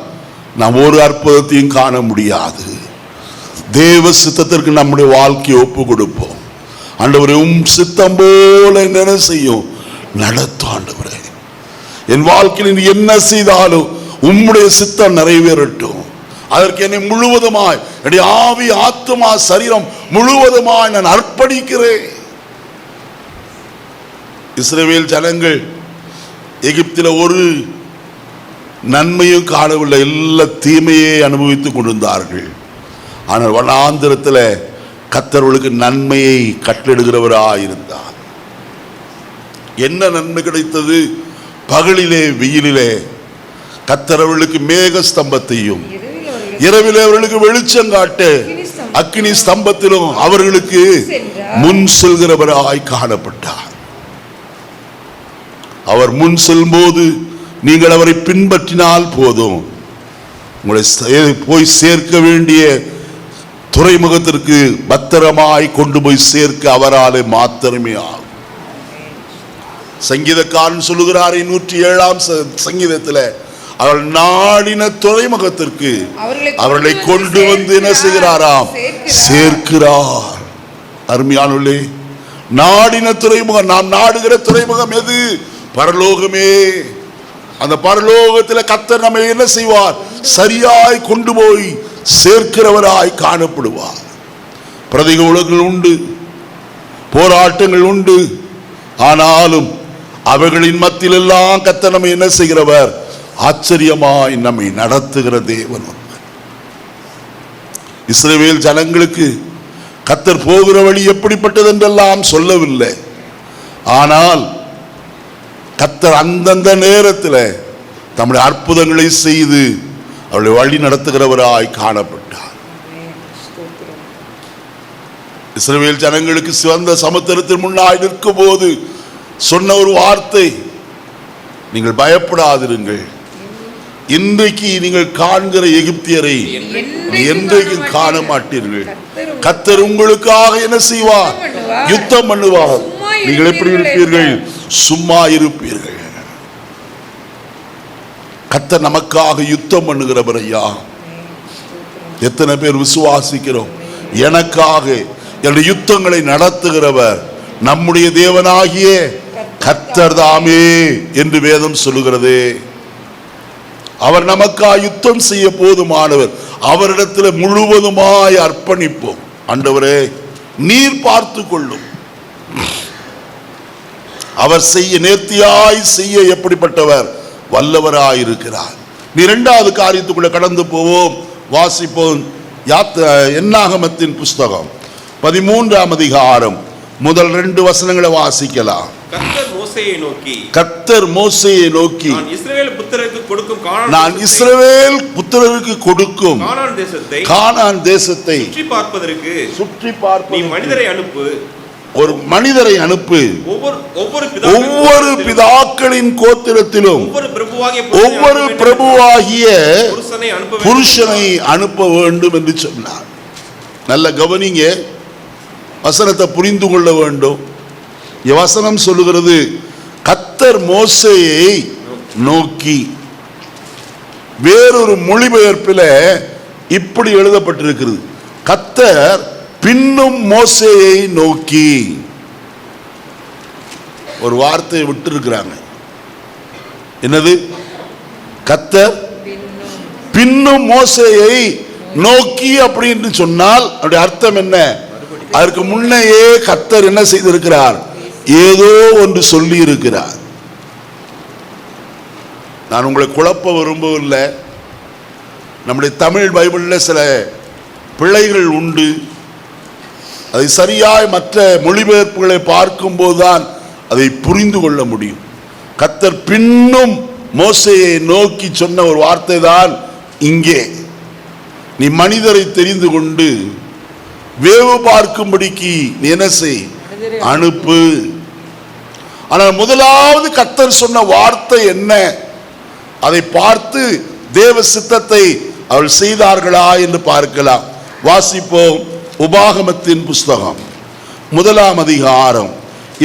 நாம் ஒரு அற்புதத்தையும் காண முடியாது. தேவ சித்தத்திற்கு நம்முடைய வாழ்க்கையை ஒப்பு கொடுப்போம். ஆண்டவரே, உம் சித்தம் போல என்ன செய்யும்? நடத்தும். ஆண்டவரே, என் வாழ்க்கையில் நீ என்ன செய்தாலும் உம்முடைய சித்தம் நிறைவேறட்டும். அதற்கு என்னை முழுவதுமாய், என்னுடைய ஆவி, ஆத்துமா, சரீரம் முழுவதுமாய் நான் அர்ப்பணிக்கிறேன். இஸ்ரவேல் ஜனங்கள் எகிப்தில் ஒரு நன்மையும் காணவில்லை, எல்லா தீமையை அனுபவித்துக் கொண்டிருந்தார்கள். ஆனால் வனாந்திரத்தில் கர்த்தர்களுக்கு நன்மையை கட்டளிடுகிறவராயிருந்தார். என்ன நன்மை கிடைத்தது? பகலிலே வெயிலிலே கர்த்தர் அவர்களுக்கு மேக ஸ்தம்பத்தையும், இரவிலே அவர்களுக்கு வெளிச்சம் காட்ட அக்கினி ஸ்தம்பத்திலும் அவர்களுக்கு முன் செல்கிறவராய் காணப்பட்டார். அவர் முன் செல்லும்போது நீங்கள் அவரை பின்பற்றினால் போதும். உங்களை போய் சேர்க்க வேண்டிய துறைமுகத்திற்கு பத்திரமாய் கொண்டு போய் சேர்க்க அவராலே மாத்திரமே ஆகும். சங்கீதக்காரன் சொல்லுகிறார் 107ஆம் சங்கீதத்தில், அவர்கள் நாடின துறைமுகத்திற்கு அவர்களை கொண்டு வந்து என்ன செய்கிறாராம்? சேர்க்கிறார். அருமையானவர்களே, நாடின துறைமுகம், நாம் நாடுகிற துறைமுகம் எது? பரலோகமே. அந்த பரலோகத்தில் கர்த்தர் நம்மை என்ன செய்வார்? சரியாய் கொண்டு போய் சேர்க்கிறவராய் காணப்படுவார். பிரதிகூலங்கள் உண்டு, போராட்டங்கள் உண்டு, ஆனாலும் அவைகளின் மத்தியில் எல்லாம் கர்த்தர் நம்மை என்ன செய்கிறவர்? ஆச்சரியமாய் நம்மை நடத்துகிற தேவன். இஸ்ரவேல் ஜனங்களுக்கு கர்த்தர் போகிற வழி எப்படிப்பட்டது என்றெல்லாம் சொல்லவில்லை. ஆனால் கர்த்தர் அந்தந்த நேரத்தில் தம்முடைய அற்புதங்களை செய்து அவளை வழி நடத்துகிறவராய் காணப்பட்டார். இஸ்ரவேல் ஜனங்களுக்கு சிவந்த சமுத்திரத்தின் முன்னாய் நிற்கும் போது சொன்ன ஒரு வார்த்தை, நீங்கள் பயப்படாதிருங்கள், இன்றைக்கு நீங்கள் காண்கிற எகிப்தியரை என்றைக்கும் காண மாட்டீர்கள். கர்த்தர் உங்களுக்காக என்ன செய்வார்? யுத்தம் பண்ணுவார். நீங்கள் எப்படி இருப்பீர்கள்? சும்மா இருப்பீர்கள். கர்த்தர் நமக்காக யுத்தம் பண்ணுகிறவர். ஐயா, எத்தனை பேர் விசுவாசிக்கிறோம்? எனக்காக என்னுடைய யுத்தங்களை நடத்துகிறவர் நம்முடைய தேவனாகிய கர்த்தர் தாமே என்று வேதம் சொல்லுகிறது. அவர் நமக்காக யுத்தம் செய்ய போதுமானவர். அவரிடத்தில் முழுவதுமாய் அர்ப்பணிப்போம். ஆண்டவரே, நீர் பார்த்து கொள்ளும். அவர் செய்ய நேர்த்தியாய் செய்ய எப்படிப்பட்டவர்? வல்லவராயிருக்கிறார். நீ இரண்டாவது காரியத்துக்குள்ள கடந்து போவோம். வாசிப்போம். என்னாகமத்தின் புஸ்தகம் 13ஆம் அதிகாரம் முதல் 2 வசனங்களை வாசிக்கலாம். கர்த்தர் மோசேயை நோக்கி நான் இஸ்ரவேல் புத்திரருக்கு கொடுக்கும் கானான் தேசத்தை சுற்றி பார்ப்பதற்கு நீ மனிதரை அனுப்பு. ஒரு மனிதரை அனுப்பு. ஒவ்வொரு பிதாக்களின் கோத்திரத்திலும் ஒவ்வொரு பிரபுவாகிய புருஷனை அனுப்ப வேண்டும் என்று சொன்னார். நல்ல கவனிங்க, வசனத்தை புரிந்து கொள்ள வேண்டும். வசனம் சொல்லுகிறது, கர்த்தர் மோசேயை நோக்கி. வேறொரு மொழிபெயர்ப்பில் இப்படி எழுதப்பட்டிருக்கிறது, கர்த்தர் பின்னும் மோசேயை நோக்கி. ஒரு வார்த்தையை விட்டு இருக்கிறாங்க. என்னது? கர்த்தர் பின்னும் மோசேயை நோக்கி அப்படின்னு சொன்னால் அதனுடைய அர்த்தம் என்ன? அதற்கு முன்னையே கர்த்தர் என்ன செய்திருக்கிறார்? ஏதோ ஒன்று சொல்லி இருக்கிறார். நான் உங்களை குழப்ப விரும்பவில்லை. நம்முடைய தமிழ் பைபிளில் சில பிழைகள் உண்டு. அதை சரியாய் மற்ற மொழிபெயர்ப்புகளை பார்க்கும்போதுதான் அதை புரிந்து கொள்ள முடியும். கர்த்தர் பின்னும் மோசேயை நோக்கி சொன்ன ஒரு வார்த்தை தான் இங்கே. நீ மனிதரை தெரிந்து கொண்டு வேவு பார்க்கும்படிக்கு நீ என்ன செய்? அனுப்பு. ஆனால் முதலாவது கர்த்தர் சொன்ன வார்த்தை என்ன? அதை பார்த்து தேவ சித்தத்தை அவள் செய்தார்களா என்று பார்க்கலாம். வாசிப்போம். உபாகமத்தின் புஸ்தகம் 1ஆம் அதிகாரம்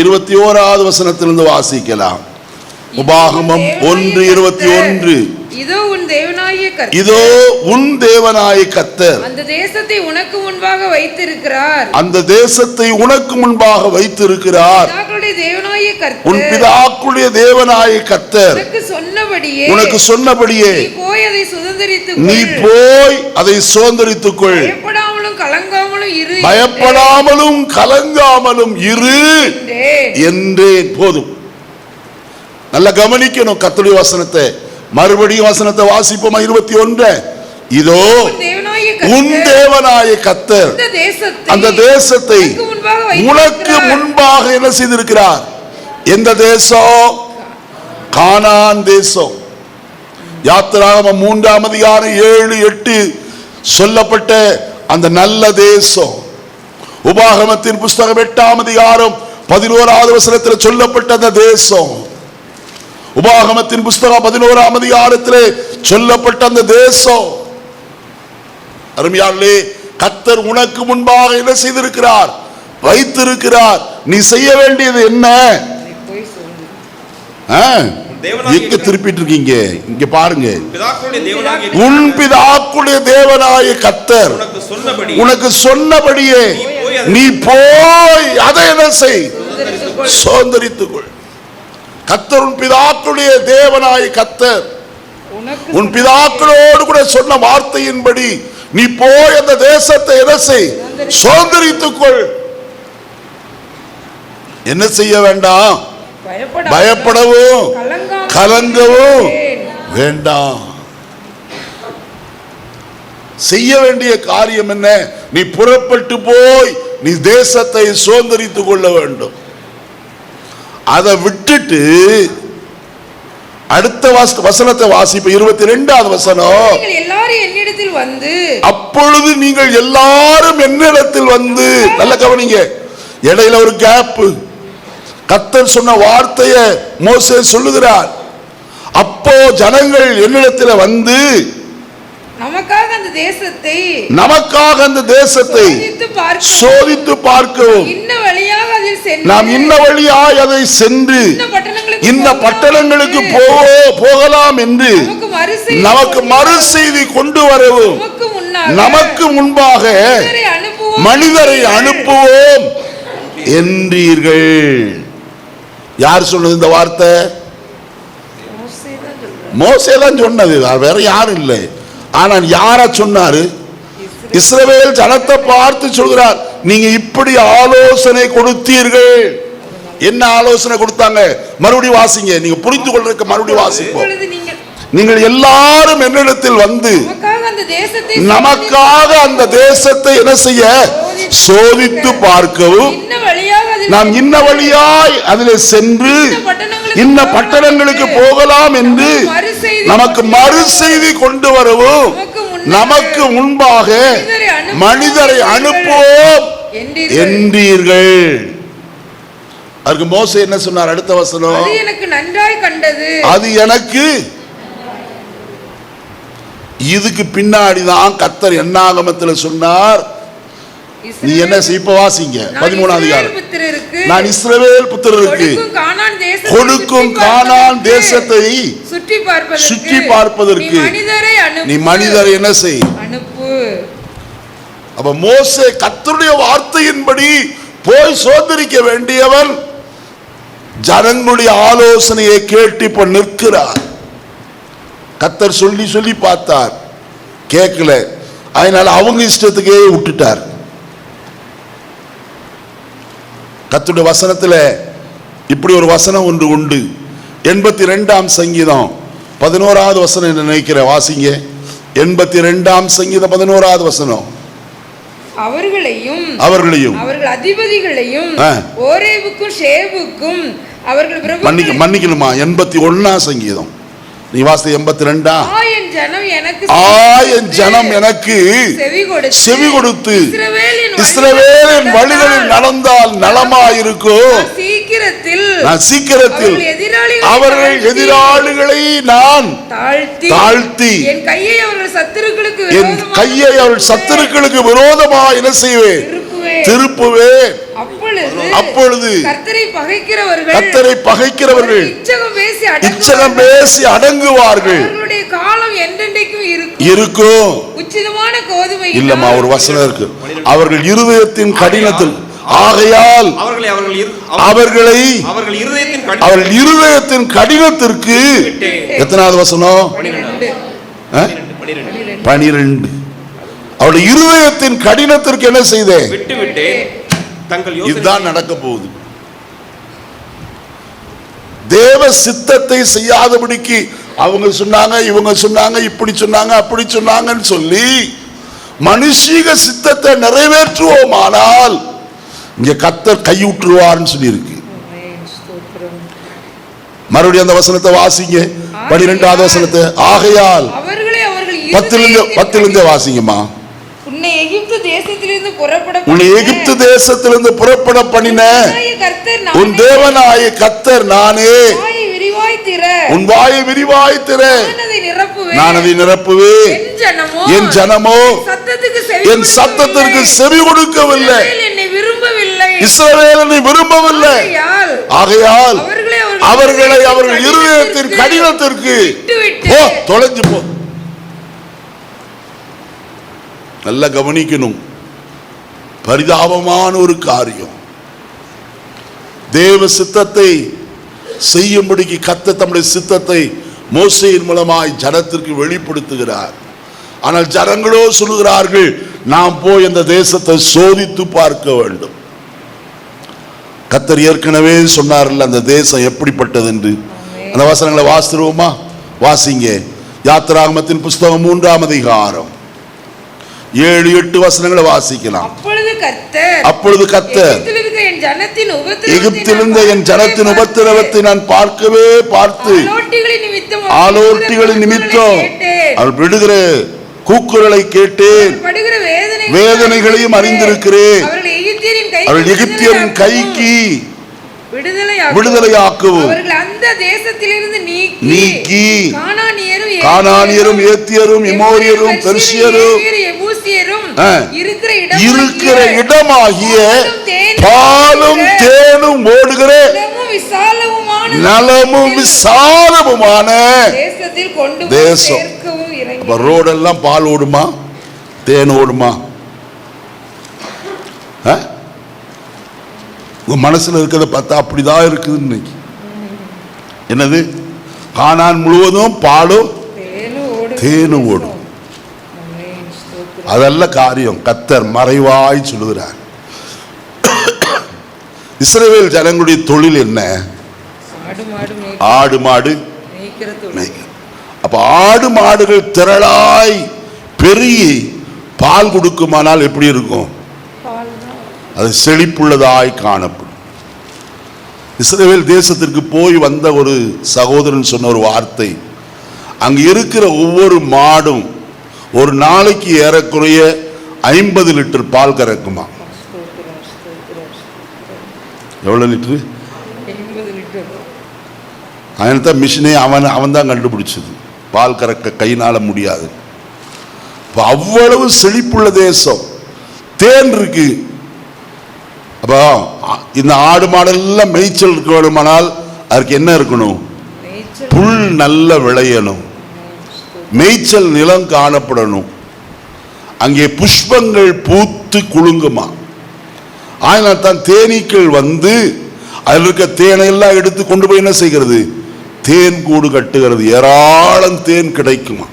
21வது வசனத்திலிருந்து வாசிக்கலாம். உபாகமம் 1:21. இதோ உன் தேவனாகிய கர்த்தர், இதோ உன் தேவனாகிய கர்த்தர் அந்த தேசத்தை உனக்கு முன்பாக வைத்திருக்கிறார். அந்த தேசத்தை உனக்கு முன்பாக வைத்திருக்கிறார். உன் பிதாக்களுடைய தேவனாகிய கர்த்தர் உனக்கு சொன்னபடியே நீ போய் அதை சுதந்தரித்துக் கொள். பயப்படாமலும் கலங்காமலும் இரு என்றேன். போதும். நல்ல கவனிக்கணும் கர்த்தருடைய வசனத்தை. மறுபடியும் வசனத்தை வாசிப்போமா? 21. இதோ உன் தேவனாகிய கர்த்தர் அந்த தேசத்தை உனக்கு முன்பாக என்ன செய்திருக்கிறார்? எந்த தேசம்? கானான் தேசம். யாத்திராகமம் 3ஆம் அதிகாரம் 7, 8 சொல்லப்பட்ட அந்த நல்ல தேசம். உபாகமத்தின் புஸ்தகம் 8ஆம் அதிகாரம் 11வது வசனத்தில் சொல்லப்பட்ட அந்த தேசம். உபாகமத்தின் புஸ்தகம் 11ஆம் அதிகாரத்திலே சொல்லப்பட்ட அந்த தேசம், அருமையாளே, கர்த்தர் உனக்கு முன்பாக என்ன செய்திருக்கிறார்? வைத்திருக்கிறார். நீ செய்ய வேண்டியது என்ன? எங்க திருப்பிட்டு இருக்கீங்க? இங்க பாருங்க. உன் பிதாக்களுடைய தேவனாய கர்த்தர் உனக்கு சொன்னபடியே நீ போய் அதை என்ன செய்? சுதந்தரித்துக்கொள். கர்த்தர் உன் பிதாக்களுடைய தேவனாய கர்த்தர் உன் பிதாக்களோடு கூட சொன்ன வார்த்தையின்படி நீ போய் அந்த தேசத்தை என்ன செய்? சுதந்தரித்துக்கொள். என்ன செய்ய வேண்டாம்? பயப்படவும் கலங்கவும் வேண்டாம். செய்ய வேண்டிய காரியம் என்ன? நீ புறப்பட்டு போய் நீ தேசத்தை சுதந்தரித்துக் கொள்ள வேண்டும். அதை விட்டுட்டு அடுத்த வசனத்தை வாசிப்ப 22வது வசனம். அப்பொழுது நீங்கள் எல்லாரும் என்னிடத்தில் வந்து, நல்ல கவனிங்க, இடையில ஒரு கேப். கர்த்தர் சொன்ன வார்த்தையை மோசே சொல்லுகிறார். அப்போ ஜனங்கள் என்னிடத்தில் வந்து நமக்காக அந்த தேசத்தை சோதித்து பார்க்கவும் நாம் இன்ன வழியாய் அதை சென்று இந்த பட்டணங்களுக்கு போகலாம் என்று நமக்கு மறு செய்தி கொண்டு வரவும் நமக்கு முன்பாக மனிதரை அனுப்புவோம் என்றீர்கள். யார் சொன்னது இந்த வார்த்தை? மோசே தான் சொன்னது, வேற யாரும் இல்லை. ஆனால் யார சொன்னாரு? இஸ்ரவேல் ஜனத்தை பார்த்து சொல்கிறார், நீங்க இப்படி ஆலோசனை கொடுத்தீர்கள். என்ன ஆலோசனை கொடுத்தாங்க? மறுபடியும் வாசிங்க, நீங்க புரிந்து கொள்றதுக்கு மறுபடியும் வாசிப்போம். நீங்கள் எல்லாரும் என்னிடத்தில் வந்து நமக்காக அந்த தேசத்தை என்ன செய்ய? சோதித்து பார்க்கவும் நாம் இன்ன வழியாய் அதில் சென்று இந்த பட்டணங்களுக்கு போகலாம் என்று நமக்கு மறு செய்தி கொண்டு வரவும் நமக்கு முன்பாக மனிதரை அனுப்புவோம் என்றீர்கள். அதுக்கு மோசே என்ன சொன்னார்? அடுத்த வசனம், அது எனக்கு நன்றாய் கண்டது. அது எனக்கு. இதுக்கு பின்னாடிதான் கர்த்தர் என்னாகமத்தில் சொன்னார். நீ என்ன இப்ப வாசிங்க 13ஆம் அதிகாரம். நான் இஸ்ரவேல் புத்திரருக்கு கொடுக்கும் கானான் தேசத்தை சுற்றி பார்ப்பதற்கு நீ மனிதரை என்ன செய்? அனுப்பு. அப்ப மோசே கர்த்தருடைய வார்த்தையின்படி போய் சோதரிக்க வேண்டியவன் ஜனங்களுடைய ஆலோசனையை கேட்டு இப்ப நிற்கிறார். கர்த்தர் சொல்லி சொல்லி பார்த்தார், கேட்கல. அதனால அவங்க இஷ்டத்துக்கே விட்டுட்டார். கர்த்தருடைய வசனத்துல இப்படி ஒரு வசனம் ஒன்று உண்டு. 82ஆம் சங்கீதம் 11வது வசனம் என்ன நினைக்கிற? வாசிங்க. 82ஆம் சங்கீதம் 11வது வசனம். அவர்களையும் அவர்கள் அதிபதிகளையும் ஓரேவுக்கும் ஷேவுக்கும் அவர்கள் மன்னிக்கணுமா? 81ஆம் சங்கீதம் நீ வாசி. 82. என் ஜனம் எனக்கு செவி கொடுத்து இஸ்ரவேலின் வழிகளில் நடந்தால் நலமாயிருக்கும். நான் சீக்கிரத்தில் அவர்கள் எதிராளிகளை நான் தாழ்த்தி என் கையை அவர்கள் சத்துருக்களுக்கு விரோதமாக என்ன செய்வேன்? திருப்புவேன். அப்பொழுது கர்த்தரை பகைக்கிறவர்கள் இச்சகம் பேசி அடங்குவார்கள். இருக்கும். இல்லம்மா, ஒரு வசனம் இருக்கு. அவர்கள் இருதயத்தின் கடினத்தில் ஆகையால் அவர்கள் இருதயத்தின் கடினத்திற்கு. எத்தனாவது வசனம்? 12. அவருடைய இருதயத்தின் கடினத்திற்கு என்ன செய்தேன்? இதுதான் நடக்க போகுது. தேவ சித்தத்தை செய்யாதபடிக்கு அவங்க சொன்னாங்க, இவங்க சொன்னாங்க, இப்படி சொன்னாங்க, அப்படி சொன்னாங்கன்னு சொல்லி மனுஷீக சித்தத்தை நிறைவேற்றுவோமானால் இங்க கர்த்தர் கைவிட்டுருவார்னு சொல்லி இருக்கு. மறுபடியும் அந்த வசனத்தை வாசிங்க. 12வது வசனத்தை. ஆகையால் 10 வாசிங்கம்மா. உன்னை எகிப்து தேசத்திலிருந்து புறப்பட பண்ணின உன் தேவனாய கர்த்தர் நானே. உன் வாயை விரிவாய் திற, நான் அதை நிரப்புவேன். என் ஜனமோ என் சத்தத்திற்கு செவி கொடுக்கவில்லை, இஸ்ரவேல் என்னை விரும்பவில்லை. ஆகையால் அவர்களை அவர்கள் இருதயத்தின் கடினத்திற்கு போ, தொலைஞ்சு போ. நல்ல கவனிக்கணும். பரிதாபமான ஒரு காரியம். தேவ சித்தத்தை செய்யும்படிக்கு கர்த்தர் தம்முடைய சித்தத்தை மோசேயின் மூலமாய் ஜனத்திற்கு வெளிப்படுத்துகிறார். ஆனால் ஜனங்களோ சொல்லுகிறார்கள், நாம் போய் அந்த தேசத்தை சோதித்து பார்க்க வேண்டும். கர்த்தர் ஏற்கனவே சொன்னார்கள் அந்த தேசம் எப்படிப்பட்டது என்று. அந்த வசனங்களை வாசிடுவோமா? வாசிங்க. யாத்திராகமத்தின் புஸ்தகம் 3ஆம் அதிகாரம் 7-8 வசனங்களை வாசிக்கலாம். அப்பொழுது கர்த்தர் எகிப்திலிருந்த என் ஜனத்தின் உபத்திரவத்தை நான் பார்க்கவே பார்த்து ஆலோட்டிகளின் நிமித்தம் அவள் விடுகிற கூக்குரலை கேட்டேன், வேதனைகளையும் அறிந்திருக்கிறேன். அவர்கள் எகிப்தியரின் கைக்கு விடுதலையாக்கவும் அந்த தேசத்திலிருந்து நீக்கி கானானியரும் ஏத்தியரும் எமோரியரும் பெர்சியரும் இருக்கிற இடமாகிய பாலும் தேனும் ஓடுகிற நலமும் விசாலமுமான தேசம். ரோடெல்லாம் பால் ஓடுமா, தேன் ஓடுமா? உங்க மனசுல இருக்கிறத பார்த்தா அப்படிதான் இருக்குது இன்னைக்கு. என்னது? கானான் முழுவதும் பாலும் தேனும் ஓடும். அதல்ல காரியம். கர்த்தர் மறைவாய் சொல்லுகிறார். இஸ்ரவேல் ஜனங்களுடைய தொழில் என்ன? ஆடு மாடு மேய்க்கிறது. அப்ப ஆடு மாடுகள் திரளாய் பெருகி பால் கொடுக்குமானால் எப்படி இருக்கும்? அது செழிப்புள்ளதாய் காணப்படும். இஸ்ரவேல் தேசத்திற்கு போய் வந்த ஒரு சகோதரன் சொன்ன ஒரு வார்த்தை, அங்க இருக்கிற ஒவ்வொரு மாடும் ஒரு நாளைக்கு ஏறக்குறைய 50 லிட்டர் பால் கறக்குமா. எவ்வளவு லிட்டரு? 50 லிட்டர். அவன்தான் மிஷினே அவன் தான் கண்டுபிடிச்சது. பால் கறக்க கைனால முடியாது. அவ்வளவு செழிப்புள்ள தேசம், தேன் இருக்கு. அப்போ இந்த ஆடு மாடெல்லாம் மேய்ச்சல் இருக்க வேணுமானால் அதுக்கு என்ன இருக்கணும்? புல் நல்ல விளையணும், மேய்ச்சல் நிலம் காணப்படணும், அங்கே புஷ்பங்கள் பூத்து குலுங்குமா. ஆனால் தான் தேனீக்கள் வந்து அதில் இருக்க தேனை எல்லாம் எடுத்து கொண்டு போய் என்ன செய்கிறது? தேன் கூடு கட்டுகிறது. ஏராளம் தேன் கிடைக்குமா.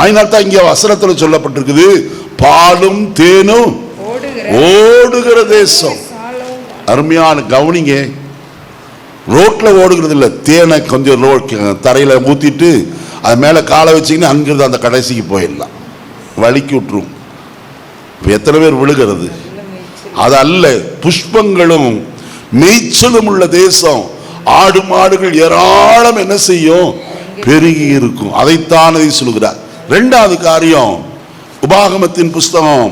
அதனால் தான் இங்கே வசனத்தில் சொல்லப்பட்டிருக்குது, பாலும் தேனும் ஓடுகிற தேசம். அருமையான கவனிங்க. ரோட்ல ஓடுகிறது இல்ல, தேனை கொஞ்சம் தரையில ஊத்திட்டு அது மேல காலை வச்சிங்கன்னா அங்கிருந்து அந்த கடைசிக்கு போயிடலாம், வலிக்கு விட்டுரும். எத்தனை பேர் விழுகிறது? அது அல்ல, புஷ்பங்களும் மேய்ச்சலும் உள்ள தேசம். ஆடு மாடுகள் ஏராளம் என்ன செய்யும்? பெருகி இருக்கும். அதைத்தான் அதை சொல்லுகிறார். இரண்டாவது காரியம், உபாகமத்தின் புஸ்தகம்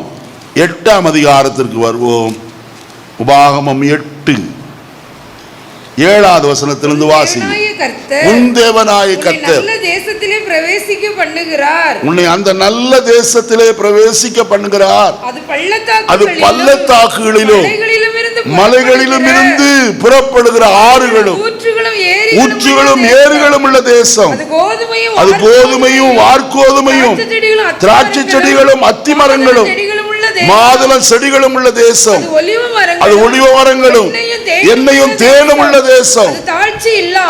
8ஆம் அதிகாரத்திற்கு வருவோம். உபாகமம் 8:7 வசனத்திலிருந்து வாசி. உன் தேவனாய கர்த்தர் உன்னை அந்த நல்ல தேசத்திலே பிரவேசிக்க பண்ணுகிறார். அது பள்ளத்தாக்குகளிலும் மலைகளிலும் இருந்து புறப்படுகிற ஆறுகளும் ஊற்றுகளும் ஏரிகளும் உள்ள தேசம். அது கோதுமையும் வார்கோதுமையும் திராட்சை செடிகளும் அத்தி மரங்களும் மாதுளை செடிகளும் உள்ள தேசம். அது ஒலிவ மரங்களும் எண்ணெயும் தேனும் உள்ள தேசம்.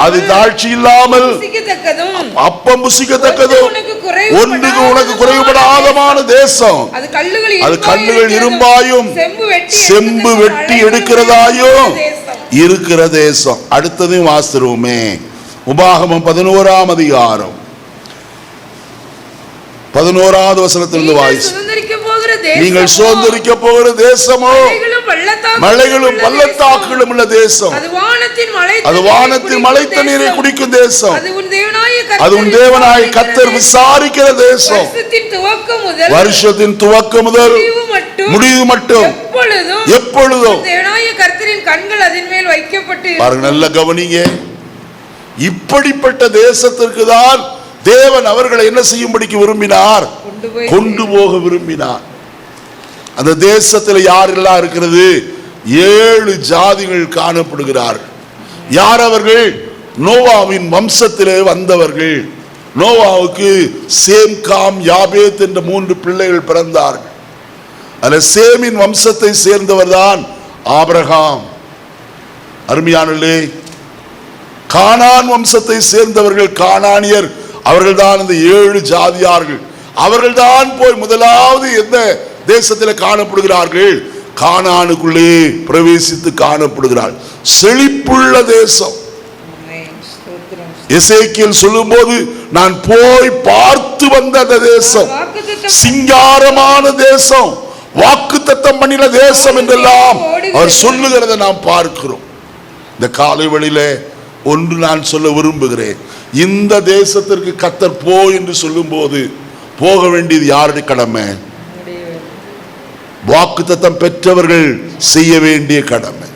அது தாழ்ச்சி இல்லாமல் அப்பம் புசிக்கத்தக்கதும் ஒன்றுக்கு உனக்கு குறைபடாதமான தேசம். அது கல்லுகள் இரும்பாயும் செம்பு வெட்டி எடுக்கிறதாயும் இருக்கிற தேசம். அடுத்ததையும் வாசிருவோமே. உபாகமம் 11ஆம் அதிகாரம் 11வது வசனத்திலிருந்து வாசி. நீங்கள் சுதந்திரிக்க போகிற தேசமோ மலைகளும் பள்ளத்தாக்குகளும் உள்ள தேசம். அது வானத்தின் மழை தண்ணீரை குடிக்கும் தேசம். அது உன் தேவனாய் கர்த்தர் விசாரிக்கிற தேசம். வருஷத்தின் துவக்கம் முதல் முடிவு மட்டும் எப்பொழுதும் கர்த்தரின் கண்கள் அதன் மேல் வைக்கப்பட்டு. பாருங்க, நல்ல கவனிங்க. இப்படிப்பட்ட தேசத்திற்கு தான் தேவன் அவர்களை என்ன செய்யும்படிக்கு விரும்பினார்? கொண்டு போக விரும்பினார். அந்த தேசத்தில் யாரெல்லாம் இருக்கிறது? 7 ஜாதிகள் காணப்படுகிறார்கள். யார் அவர்கள்? நோவாவின் வம்சத்திலே வந்தவர்கள். நோவாவுக்கு சேம், காம், யாபேத் என்ற 3 பிள்ளைகள் பிறந்தார்கள். அதில் சேமின் வம்சத்தை சேர்ந்தவர் தான் ஆபிரகாம். அருமையானே, கானான் வம்சத்தை சேர்ந்தவர்கள் கானானியர். அவர்கள்தான் இந்த 7 ஜாதியார்கள். அவர்கள்தான் போய் முதலாவது எந்த தேசத்தில் காணப்படுகிறார்கள்? கானானுக்குள்ளே பிரவேசித்து காணப்படுகிறார்கள். செழிப்புள்ள தேசம். எசேக்கியேல் சொல்லும்போது நான் போய் பார்த்து வந்த அந்த தேசம் சிங்காரமான தேசம், வாக்குத்தத்தம் பண்ணின தேசம் என்றெல்லாம் அவர் சொல்லுகிறதை நாம் பார்க்கிறோம். இந்த காலை வேளையிலே ஒன்று நான் சொல்ல விரும்புகிறேன். இந்த தேசத்திற்கு கர்த்தர் போ என்று சொல்லும் போது போக வேண்டியது யாருடைய கடமை? வாக்குத்தத்தம் பெற்றவர்கள் செய்ய வேண்டிய கடமை.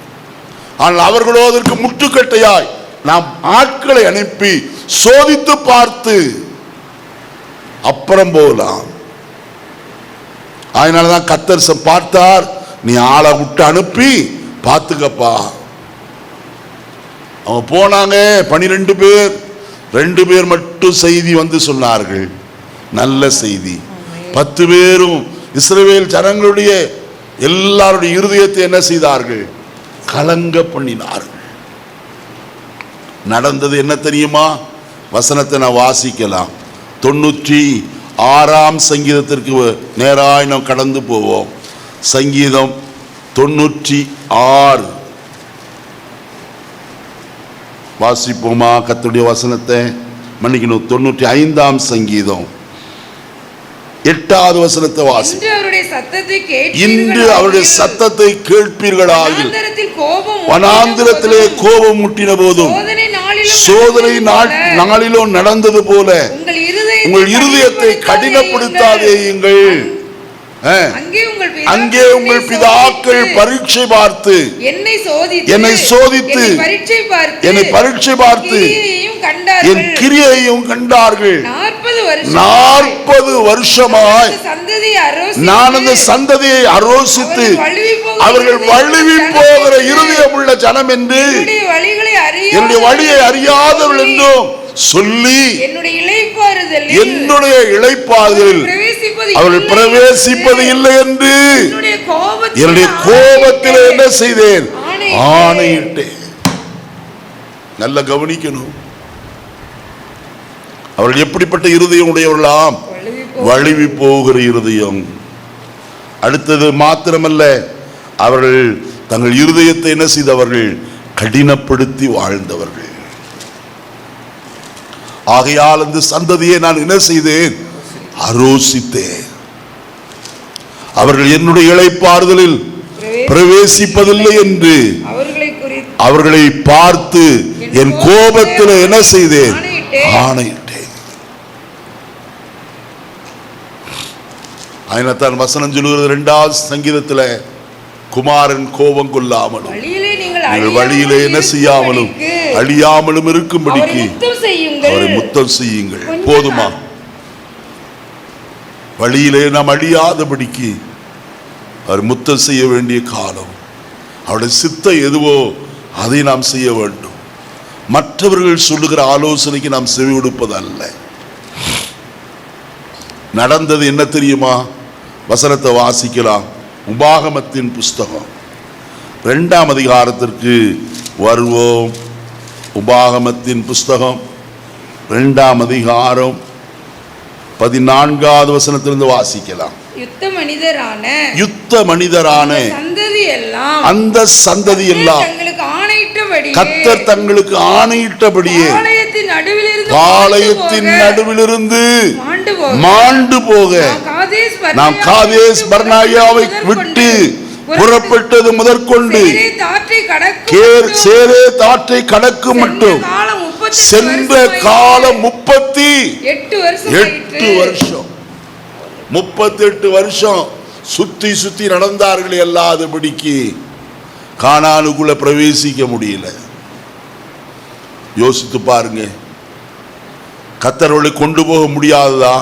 ஆனால் அவர்களோ அதற்கு முட்டுக்கட்டையாய் நாம் ஆட்களை அனுப்பி சோதித்து பார்த்து அப்புறம் போகலாம். அதனாலதான் கர்த்தர் பார்த்தார், நீ ஆளை விட்டு அனுப்பி பார்த்துக்கப்பா. அவங்க போனாங்க 12 பேர். 2 பேர் மட்டும் செய்தி வந்து சொன்னார்கள், நல்ல செய்தி. 10 பேரும் இஸ்ரவேல் ஜனங்களுடைய எல்லாருடைய இருதயத்தை என்ன செய்தார்கள்? கலங்க பண்ணினார்கள். நடந்தது என்ன தெரியுமா? வசனத்தை நான் வாசிக்கலாம். 96ஆம் சங்கீதத்திற்கு நேராய் நாம் கடந்து போவோம். சங்கீதம் 96 வாசிப்போமா? கர்த்தருடைய வசனத்தை மன்னிக்கணும். 95ஆம் சங்கீதம் 8வது வசனத்தை வாசி. இன்று அவருடைய சத்தத்தை கேட்பீர்களாகில் வனாந்திரத்திலே கோபம் முட்டின போதும் சோதனை நாளிலும் நடந்தது போல உங்கள் இருதயத்தை கடினப்படுத்தாதேயுங்கள். அங்கே உங்கள் பிதாக்கள் பரீட்சை பார்த்து என்னை சோதித்து என்னை பரீட்சை பார்த்து என் கிரியையும் கண்டார்கள். 40 வருஷமாய் நான் அந்த சந்ததியை அரோசித்து அவர்கள் வழுவி போகிற இருதயம் உள்ள ஜனம் என்று என்னுடைய வழியை அறியாதவர்கள் என்றும் சொல்லி என்னுடைய இளைப்பாறுதலில் அவர்கள் பிரவேசிப்பது இல்லை என்று என்னுடைய கோபத்தில் என்ன செய்தேன்? ஆணையிட்டேன். நல்ல கவனிக்கணும். அவர்கள் எப்படிப்பட்ட இருதயம் உடையவர்களாம்? வழுவி போகிற இருதயம். அடுத்தது மாத்திரமல்ல, அவர்கள் தங்கள் இருதயத்தை என்ன செய்தவர்கள்? கடினப்படுத்தி வாழ்ந்தவர்கள். ஆகையால் அந்த சந்ததியை நான் என்ன செய்தேன்? அரோசித்தேன். அவர்கள் என்னுடைய இளைப்பாறுதலில் பிரவேசிப்பதில்லை என்று அவர்களை பார்த்து என் கோபத்தில் என்ன செய்தேன்? ஆணையிட்டேன். அதனால்தான் வசனம் சொல்லுகிறது 2வது சங்கீதத்தில், குமாரன் கோபம் கொள்ளாமலும் நீங்கள் வழியிலே என்ன செய்யாமலும் அழியாமலும் இருக்கும்படிக்கு அவரை முத்தம் செய்யுங்கள். போதுமா? வழியிலே நாம் அழியாதபடிக்கு அவர் முத்தம் செய்ய வேண்டிய காலம். அவருடைய சித்தம் எதுவோ அதை நாம் செய்ய வேண்டும். மற்றவர்கள் சொல்லுகிற ஆலோசனைக்கு நாம் செவி கொடுப்பதல்ல. நடந்தது என்ன தெரியுமா? வசனத்தை வாசிக்கலாம். உபாகமத்தின் புஸ்தகம் 2ஆம் அதிகாரத்திற்கு வருவோம். உபாகமத்தின் புஸ்தகம் 2ஆம் அதிகாரம் 14வது வசனத்திலிருந்து வாசிக்கலாம். யுத்த மனிதரான அந்த சந்ததி எல்லாம் கர்த்தர் தங்களுக்கு ஆணையிட்டபடியே பாளையத்தின் நடுவிலிருந்து மாண்டு போக நாம் காதேஸ் பர்னேயாவை விட்டு புறப்பட்டது முதற்கொண்டு சேரே தாற்றை கடக்கும் மட்டும் சென்ற காலம் 38 வருஷம். 38 வருஷம் சுத்தி சுத்தி நடந்தார்கள். எல்லாதபடிக்கு கானானுக்குள்ள பிரவேசிக்க முடியல. யோசித்து பாருங்க. கர்த்தரை கொண்டு போக முடியாததா?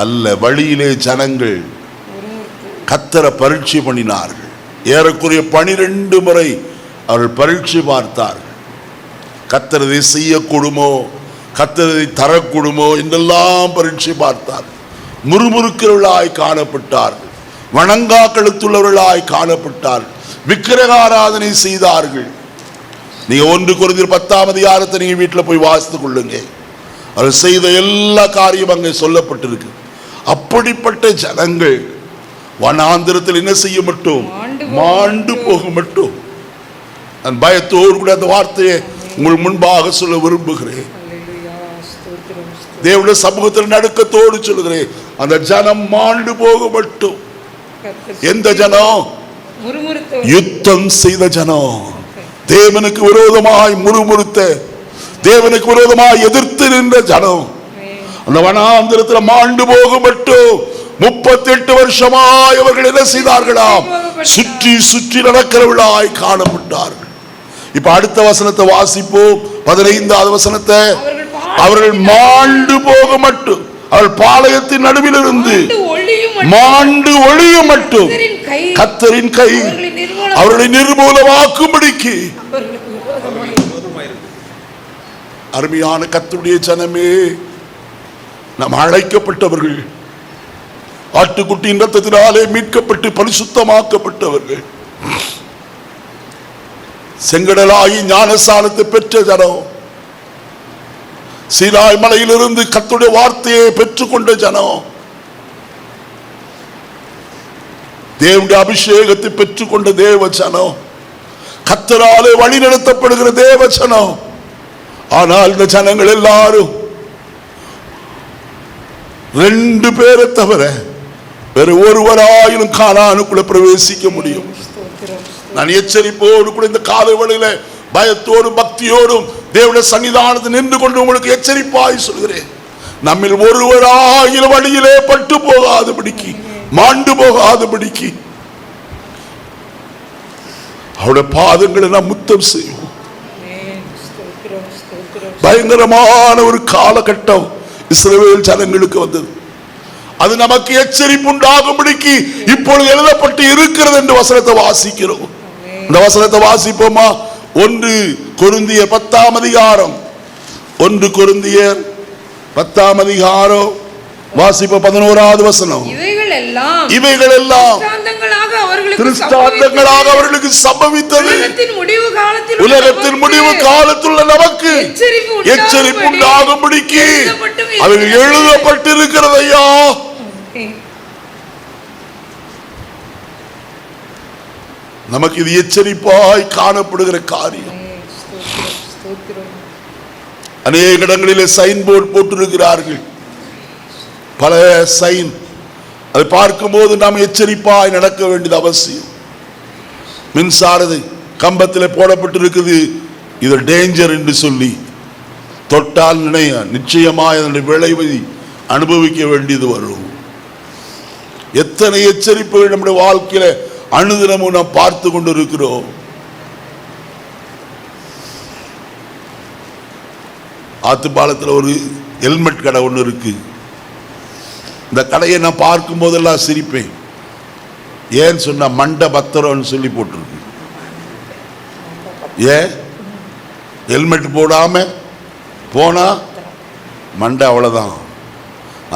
அல்ல. வழியிலே ஜனங்கள் கர்த்தரை பரீட்சை பண்ணினார்கள். ஏறக்குறைய 12 முறை அவர்கள் பரீட்சை பார்த்தார்கள். கர்த்தரை செய்யக்கூடுமோ, கர்த்தரை தரக்கூடுமோ என்றெல்லாம் பரீட்சை பார்த்தார்கள். முறுமுறுக்கிறவர்களாய் காணப்பட்டார்கள், வணங்கா கழுத்துள்ளவர்களாய் காணப்பட்டார்கள், விக்கிரக ஆராதனை செய்தார்கள். நீங்க 1 கொரிந்தியர் 10ஆம் அதிகாரத்தை நீங்க வீட்டில் போய் வாசித்துக் கொள்ளுங்க. அவர் செய்த எல்லா காரியம் அங்கே சொல்லப்பட்டிருக்கு. அப்படிப்பட்ட ஜனங்கள் வனாந்திரத்தில் என்ன செய்ய மட்டும்? மாண்டு போக மட்டும். நான் பயத்தோடு கூட அந்த வார்த்தையை உங்கள் முன்பாக சொல்ல விரும்புகிறேன். தேவனுடைய சமூகத்தில் நடுக்கத்தோடு சொல்லுகிறேன், அந்த ஜனம் மாண்டு போக மட்டும். எந்த ஜனம்? யுத்தம் செய்த ஜனம், தேவனுக்கு விரோதமாய் முறுமுறுத்த, தேவனுக்கு விரோதமாய் எதிர்த்து நின்ற ஜனம் அந்த வனாந்திரத்தில் மாண்டு போக மட்டும் 38 வருஷமாய் அவர்கள் என்ன செய்தார்களாம்? சுற்றி சுற்றி நடக்கிறவர்களாய் காணப்பட்டார்கள். இப்ப அடுத்த வசனத்தை வாசிப்போம், 15வது வசனத்தை. அவர்கள் மாண்டு போக மட்டும், அவர்கள் பாளையத்தின் நடுவில் இருந்து மாண்டு ஒழிய மட்டும் கர்த்தரின் கை அவர்களை நிர்மூலமாக்கும்படிக்கு. அருமையான கர்த்தருடைய ஜனமே, நாம் அழைக்கப்பட்டவர்கள், ஆட்டுக்குட்டியின் ரத்தத்தினாலே மீட்கப்பட்டு பரிசுத்தமாக்கப்பட்டவர்கள், செங்கடலாகி ஞானஸ்நானத்தை பெற்ற ஜனம், சீனாய் மலையிலிருந்து கர்த்தருடைய வார்த்தையை பெற்றுக்கொண்ட ஜனம், தேவனுடைய அபிஷேகத்தை பெற்றுக்கொண்ட தேவ ஜனம், கர்த்தராலே வழி நடத்தப்படுகிற தேவ ஜனம். ஆனால் இந்த ஜனங்கள் எல்லாரும் 2 பேரை தவிர வேறு ஒருவராயிலும் கானானுக்குள்ள பிரவேசிக்க முடியும். நான் எச்சரிப்போடு கூட இந்த காலை வேளையில பயத்தோடும் பக்தியோடும் தேவனுடைய சன்னிதானத்தில் நின்று கொண்டு உங்களுக்கு எச்சரிப்பாய் சொல்கிறேன், நம்மில் ஒருவராயிலும் வழியிலே பட்டு போகாதபடிக்கு, மாண்டு போகாதபடிக்கு அவருடைய பாதங்களை நாம் முத்தம் செய்வோம். பயங்கரமான ஒரு காலகட்டம் இஸ்ரவேல் ஜனங்களுக்கு வந்தது. அது நமக்கு எச்சரிப்பு உண்டாகும்படிக்கு இப்பொழுது எழுதப்பட்டு இருக்கிறது என்று வசனத்தை வாசிக்கிறோம். இந்த வசனத்தை வாசிப்போமா? 1 கொரிந்தியர் 10ஆம் அதிகாரம், 1 கொரிந்தியர் 10ஆம் அதிகாரம் வாசிப்ப 11வது வசனம். இவைகள் எல்லாம் திருஷ்டாந்தங்களாக அவர்களுக்கு சம்பவித்தது. உலகத்தின் முடிவு காலத்துள்ள நமக்கு எச்சரிப்பு உண்டாகும்படிக்கு அவர்கள் எழுதப்பட்டிருக்கிறது. ஐயா, நமக்கு இது எச்சரிப்பாய் காணப்படுகிற காரியம். அநேக இடங்களிலே சைன் போர்டு போட்டிருக்கிறார்கள், பல சைன். அதை பார்க்கும்போது நாம் எச்சரிப்பாய் நடக்க வேண்டியது அவசியம். மின்சாரத்தை கம்பத்தில் போடப்பட்டிருக்குது, இது டேஞ்சர் என்று சொல்லி, தொட்டால் நிச்சயமாய் அதனுடைய விளைவை அனுபவிக்க வேண்டியது வரும். எத்தனை எச்சரிப்புகள் நம்முடைய வாழ்க்கையில அனுதினமும் நாம் பார்த்து கொண்டு இருக்கிறோம். ஆத்துப்பாலத்தில் ஒரு ஹெல்மெட் கடை ஒன்று இருக்கு. இந்த கடையை நான் பார்க்கும் போதெல்லாம் சிரிப்பேன். ஏன்னு சொன்னா மண்ட பத்திரம்னு சொல்லி போட்டிருக்கு. ஏன் ஹெல்மெட் போடாம போனா மண்டை அவ்வளவுதான்.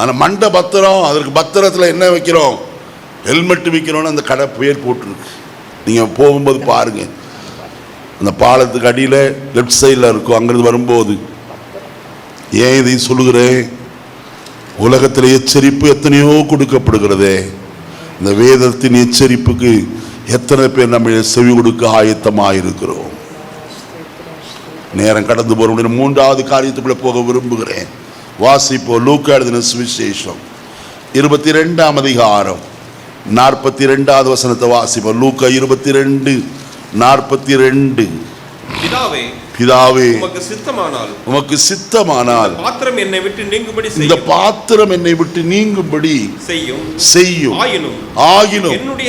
ஆனா மண்ட பத்திரம், அதற்கு பத்திரத்தில் என்ன வைக்கிறோம்? ஹெல்மெட் விற்கிறோன்னு அந்த கடை பேர் போட்டிருக்கு. நீங்க போகும்போது பாருங்க, அந்த பாலத்துக்கு அடியில லெப்ட் சைடில் இருக்கும். அங்கிருந்து வரும்போது ஏன் இதை சொல்லுகிறேன்? உலகத்தில் எச்சரிப்பு எத்தனையோ கொடுக்கப்படுகிறதே. இந்த வேதத்தின் எச்சரிப்புக்கு எத்தனை பேர் நம்ம செவி கொடுக்க ஆயத்தமாயிருக்கிறோம்? நேரம் கடந்து போற 3வது காரியத்துக்குள்ள போக விரும்புகிறேன். வாசிப்போ லூக்கா எழுதின சுவிசேஷம் 22ஆம் அதிகாரம் 42வது வசனத்தை வாசிப்போ. லூக்கா 22:42. பிதாவே, உமக்கு சித்தமானால் பாத்திரம் என்னை விட்டு நீங்கும்படி செய்யும். இந்த பாத்திரம் என்னை விட்டு நீங்கும்படி செய்யும். ஆகினும் என்னுடைய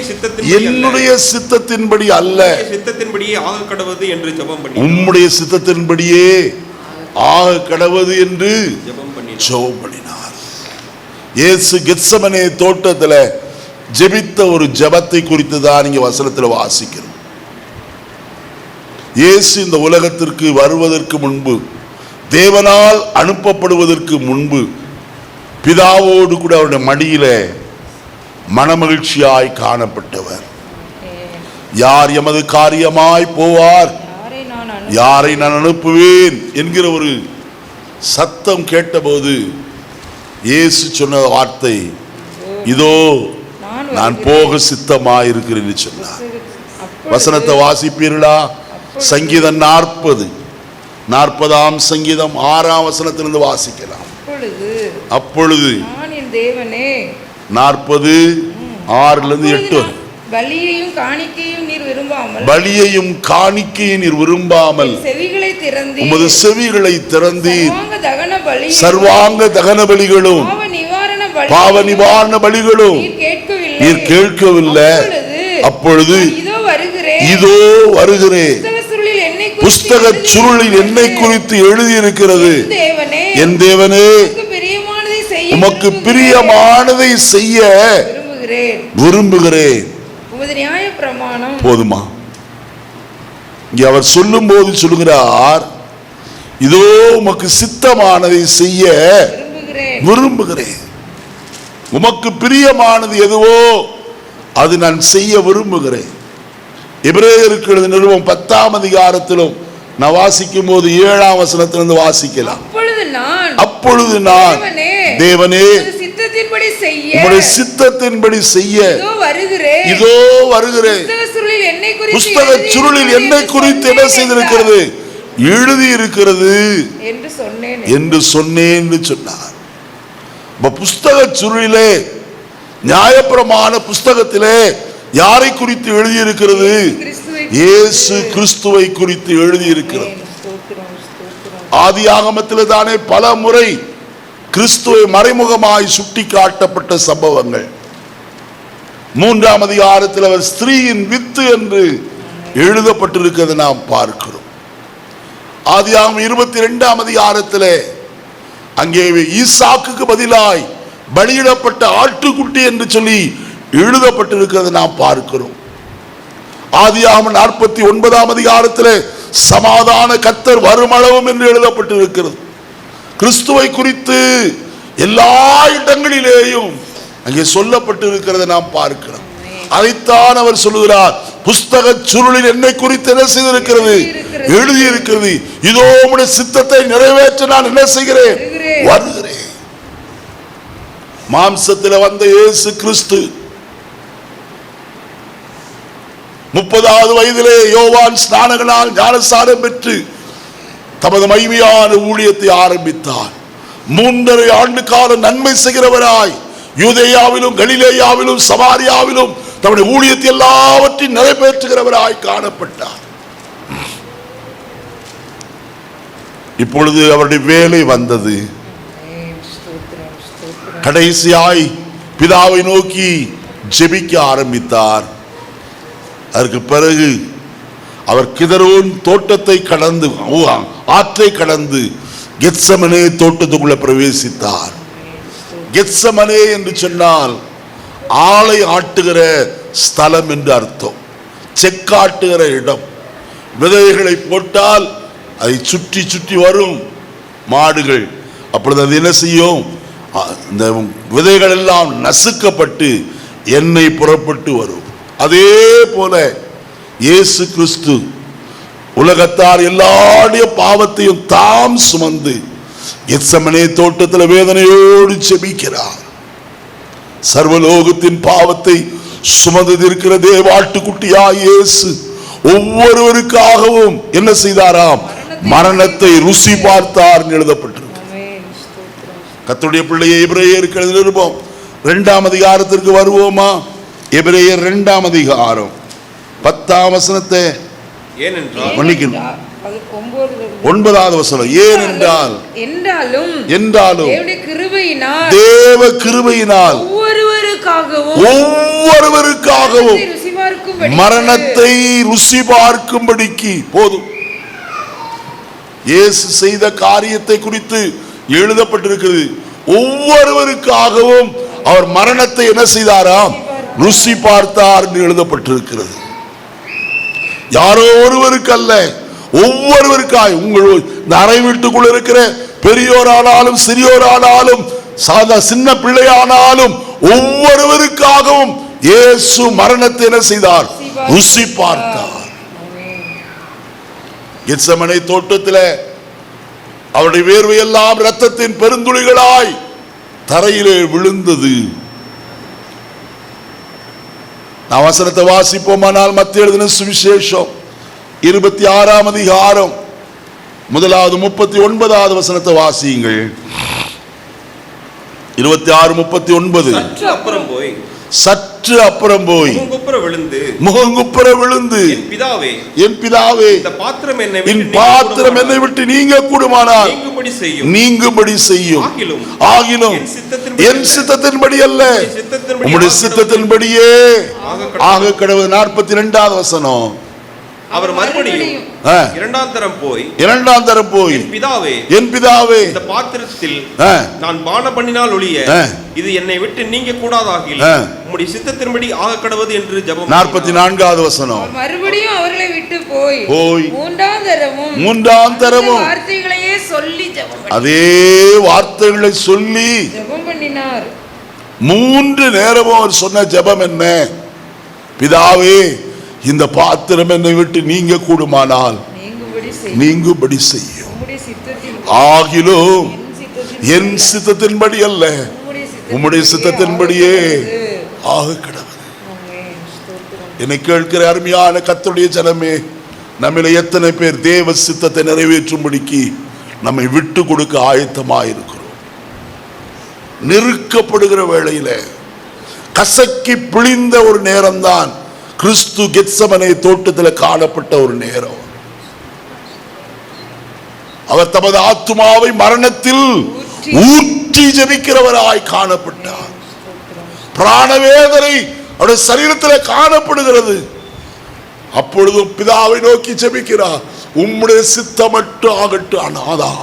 சித்தத்தின்படி அல்ல, சித்தத்தின்படியே ஆக கடவுது என்று ஜெபம் பண்ணி, உம்முடைய சித்தத்தின்படியே ஆக கடவது என்று ஜெபம் பண்ணினார். ஜெபம் பண்ணினார். இயேசு கெத்செமனே தோட்டத்துல ஜெபித்த ஒரு ஜெபத்தை குறித்து தான் நீங்க வசனத்துல வாசிக்கிறோம். இயேசு இந்த உலகத்திற்கு வருவதற்கு முன்பு, தேவனால் அனுப்பப்படுவதற்கு முன்பு, பிதாவோடு கூட அவருடைய மடியில மனமகிழ்ச்சியாய் காணப்பட்டவர். யார் எமது காரியமாய் போவார், யாரை நான் அனுப்புவேன் என்கிற ஒரு சத்தம் கேட்டபோது இயேசு சொன்ன வார்த்தை, இதோ நான் போக சித்தமாய் இருக்கிறேன் சொன்னார். வசனத்தை வாசிப்பீர்களா? சங்கீதம் 40 சங்கீதம் 6 வசனத்திலிருந்து வாசிக்கலாம். அப்பொழுது 40 6 பலியையும் காணிக்கையும் நீர் விரும்பாமல், பலியையும் காணிக்கையும் நீர் விரும்பாமல் உமது செவிகளை திறந்தீர். சர்வாங்க தகன பலிகளும் பாவ நிவாரண பலிகளும் நீர் கேட்கவில்லை. அப்பொழுது இதோ வருகிறேன், புஸ்தக சுருளில் என்னை குறித்து எழுதியிருக்கிறது. என் தேவனே, உமக்கு பிரியமானதை செய்ய விரும்புகிறேன். போதுமா? இங்கே அவர் சொல்லும் போது சொல்லுகிறார், இதோ உமக்கு சித்தமானதை செய்ய விரும்புகிறேன். உமக்கு பிரியமானது எதுவோ அது நான் செய்ய விரும்புகிறேன். எபிரேயருக்கு எழுதின நிருபம் 10 அதிகாரத்திலும் நான் வாசிக்கும் போது 7 வசனத்திலிருந்து வாசிக்கலாம். அப்பொழுது நான் தேவனே, உம்முடைய சித்தத்தின்படி செய்ய இதோ வருகிறேன். புஸ்தக சுருளில் என்னை குறித்து என்ன செய்திருக்கிறது, எழுதி இருக்கிறது என்று சொன்னேன் என்று சொன்னார். புஸ்தக சுருளிலே, நியாயப்பிரமாண புஸ்தகத்திலே யாரை குறித்து எழுதியிருக்கிறது? இயேசு கிறிஸ்துவை குறித்து எழுதியிருக்கிறது. ஆதியாகமத்தில் தானே பல முறை கிறிஸ்துவை மறைமுகமாய் சுட்டி காட்டப்பட்ட சம்பவங்கள். 3 அதிகாரத்தில் அவர் ஸ்திரீயின் வித்து என்று எழுதப்பட்டிருக்கிறது நாம் பார்க்கிறோம். ஆதியாகமம் 22 அதிகாரத்தில் அங்கே ஈசாக்குக்கு பதிலாய் பலியிடப்பட்ட ஆட்டுக்குட்டி என்று சொல்லி எழுதப்பட்டிருக்கிறது நாம் பார்க்கிறோம். ஆதியாகமம் 49 அதிகாரத்தில் சமாதான கர்த்தர் வருமளவும் என்று எழுதப்பட்டிருக்கிறது. கிறிஸ்துவை குறித்து எல்லா இடங்களிலேயும் அங்கே சொல்லப்பட்டிருக்கிறதை நாம் பார்க்கிறோம். அதைத்தான் அவர் சொல்லுகிறார், புஸ்தக சுருளில் என்னை குறித்து என்ன செய்திருக்கிறது, எழுதியிருக்கிறது. இதோ உம்முடைய சித்தத்தை நிறைவேற்ற நான் என்ன செய்கிறேன், வருகிறேன். மாம்சத்தில் வந்த இயேசு கிறிஸ்து 30வது வயதிலே யோவான் ஸ்நானகனால் ஞானஸ்நானம் பெற்று தமது மகிமையான ஊழியத்தை ஆரம்பித்தார். 3.5 ஆண்டு கால நன்மை செய்கிறவராய் யூதேயாவிலும் கலிலேயாவிலும் சமாரியாவிலும் தம்முடைய ஊழியத்தை எல்லாவற்றையும் நிறைவேற்றுகிறவராய் காணப்பட்டார். இப்பொழுது அவருடைய வேலை வந்தது. கடைசியாய் பிதாவை நோக்கி ஜெபிக்க ஆரம்பித்தார். அதற்கு பிறகு அவர் கிதரோன் தோட்டத்தை கடந்து, ஆற்றை கடந்து கெத்செமனே தோட்டத்துக்குள்ள பிரவேசித்தார். கெத்செமனே என்று சொன்னால் ஆளை ஆட்டுகிற ஸ்தலம் என்று அர்த்தம். செக்காட்டுகிற இடம். விதைகளை போட்டால் அதை சுற்றி சுற்றி வரும் மாடுகள். அப்பொழுது அது என்ன செய்யும், இந்த விதைகள் எல்லாம் நசுக்கப்பட்டு எண்ணெய் புறப்பட்டு வரும். அதே போல இயேசு கிறிஸ்து உலகத்தார் எல்லாருடைய பாவத்தையும் தாம் சுமந்து கெத்செமனே தோட்டத்தில் வேதனையோடு ஜெபிக்கிறார். சர்வலோகத்தின் பாவத்தை சுமந்து இருக்கிற தேவாட்டுக்குட்டியாய் இயேசு ஒவ்வொருவருக்காகவும் என்ன செய்தாராம், மரணத்தை ருசி பார்த்தார் எழுதப்பட்டிருக்கு. கர்த்தருடைய பிள்ளையை எபிரேயருக்கு எழுதின நிருபம் 2 அதிகாரத்திற்கு வருவோமா? எபிரேயர் 2 அதிகாரம் 10 வசனத்தை மன்னிக்கணும், 9வது வசனம். ஏனென்றால் என்றாலும் தேவ கிருபையினால் ஒவ்வொருவருக்காகவும் மரணத்தை ருசி பார்க்கும்படிக்கு போதும். இயேசு செய்த காரியத்தை குறித்து எழுதப்பட்டிருக்கிறது. ஒவ்வொருவருக்காகவும் அவர் மரணத்தை என்ன செய்தாராம்? ருசி பார்த்தார் என்று எழுதப்பட்டிருக்கிறது. யாரோ ஒருவருக்கு அல்ல, ஒவ்வொருவருக்காய். உங்கள் இந்த அறை வீட்டுக்குள்ள இருக்கிற பெரியோரானாலும் சிறியோரானாலும் சின்ன பிள்ளையானாலும் ஒவ்வொருவருக்காகவும் இயேசு மரணத்தை என்ன செய்தார்? ருசி பார்த்தார். கெத்செமனே தோட்டத்தில் அவருடைய வேர்வையெல்லாம் இரத்தத்தின் பெருந்துளிகளாய் தரையிலே விழுந்தது. நான் வசனத்தை வாசிப்போமானால் மத்திய எழுதின சுவிசேஷம் 26ஆம் அதிகாரம் 1வது 39வது வசனத்தை வாசியுங்கள். 26:39. சற்று அப்புறம் போய் முகங்குப்புற விழுந்து என் பிதாவே இந்த பாத்திரம் என்னை விட்டு நீங்க கூடுமானால் நீங்கும்படி செய்யும். ஆகிலும் என் சித்தத்தின்படி அல்ல, உம்முடைய சித்தத்தின்படியே ஆக கடவுள். 42வது வசனம். அவர் மறுபடியும் இரண்டாம் தரம் போய் என் பிதாவே இந்த பாத்திரத்தில் நான் பானம் பண்ணினால் ஒழிய இது என்னை விட்டு நீங்க கூடாதாகில் உம்முடைய சித்தத்தின்படி ஆக கடவுது என்று ஜெபம். 44வது வசனம். மறுபடியும் அவர்களை விட்டு போய் மூன்றாம் தரமும் வார்த்தைகளையே சொல்லி ஜெபம் பண்ணார். அதே வார்த்தைகளை சொல்லி ஜெபம் பண்ணினார். 3 நேரமும் அவர் சொன்ன ஜெபம் என்ன? பிதாவே இந்த பாத்திரம் என்னை விட்டு நீங்க கூடுமானால் நீங்கும்படி செய்யும். ஆகிலும் என் சித்தத்தின்படி அல்ல, உம்முடைய சித்தத்தின்படியே ஆக கடவுள். என்னை கேட்கிற அருமையான கர்த்தருடைய ஜனமே, நம்மில எத்தனை பேர் தேவ சித்தத்தை நிறைவேற்றும்படிக்கு நம்மை விட்டு கொடுக்க ஆயத்தமாயிருக்கிறோம்? நெருக்கப்படுகிற வேளையில கசக்கி பிழிந்த ஒரு நேரம்தான் கிறிஸ்து கெத்செமனே தோட்டத்தில் காணப்பட்ட ஒரு நேரம். அவர் தமது ஆத்துமாவை மரணத்தில் ஊற்றி ஜெபிக்கிறவராய் காணப்பட்டார். பிராணவேதனை அவருடைய சரீரத்தில் காணப்படுகிறது. அப்பொழுதும் பிதாவை நோக்கி ஜெபிக்கிறார், உம்முடைய சித்தம் மட்டும் ஆகட்டும். ஆனாதா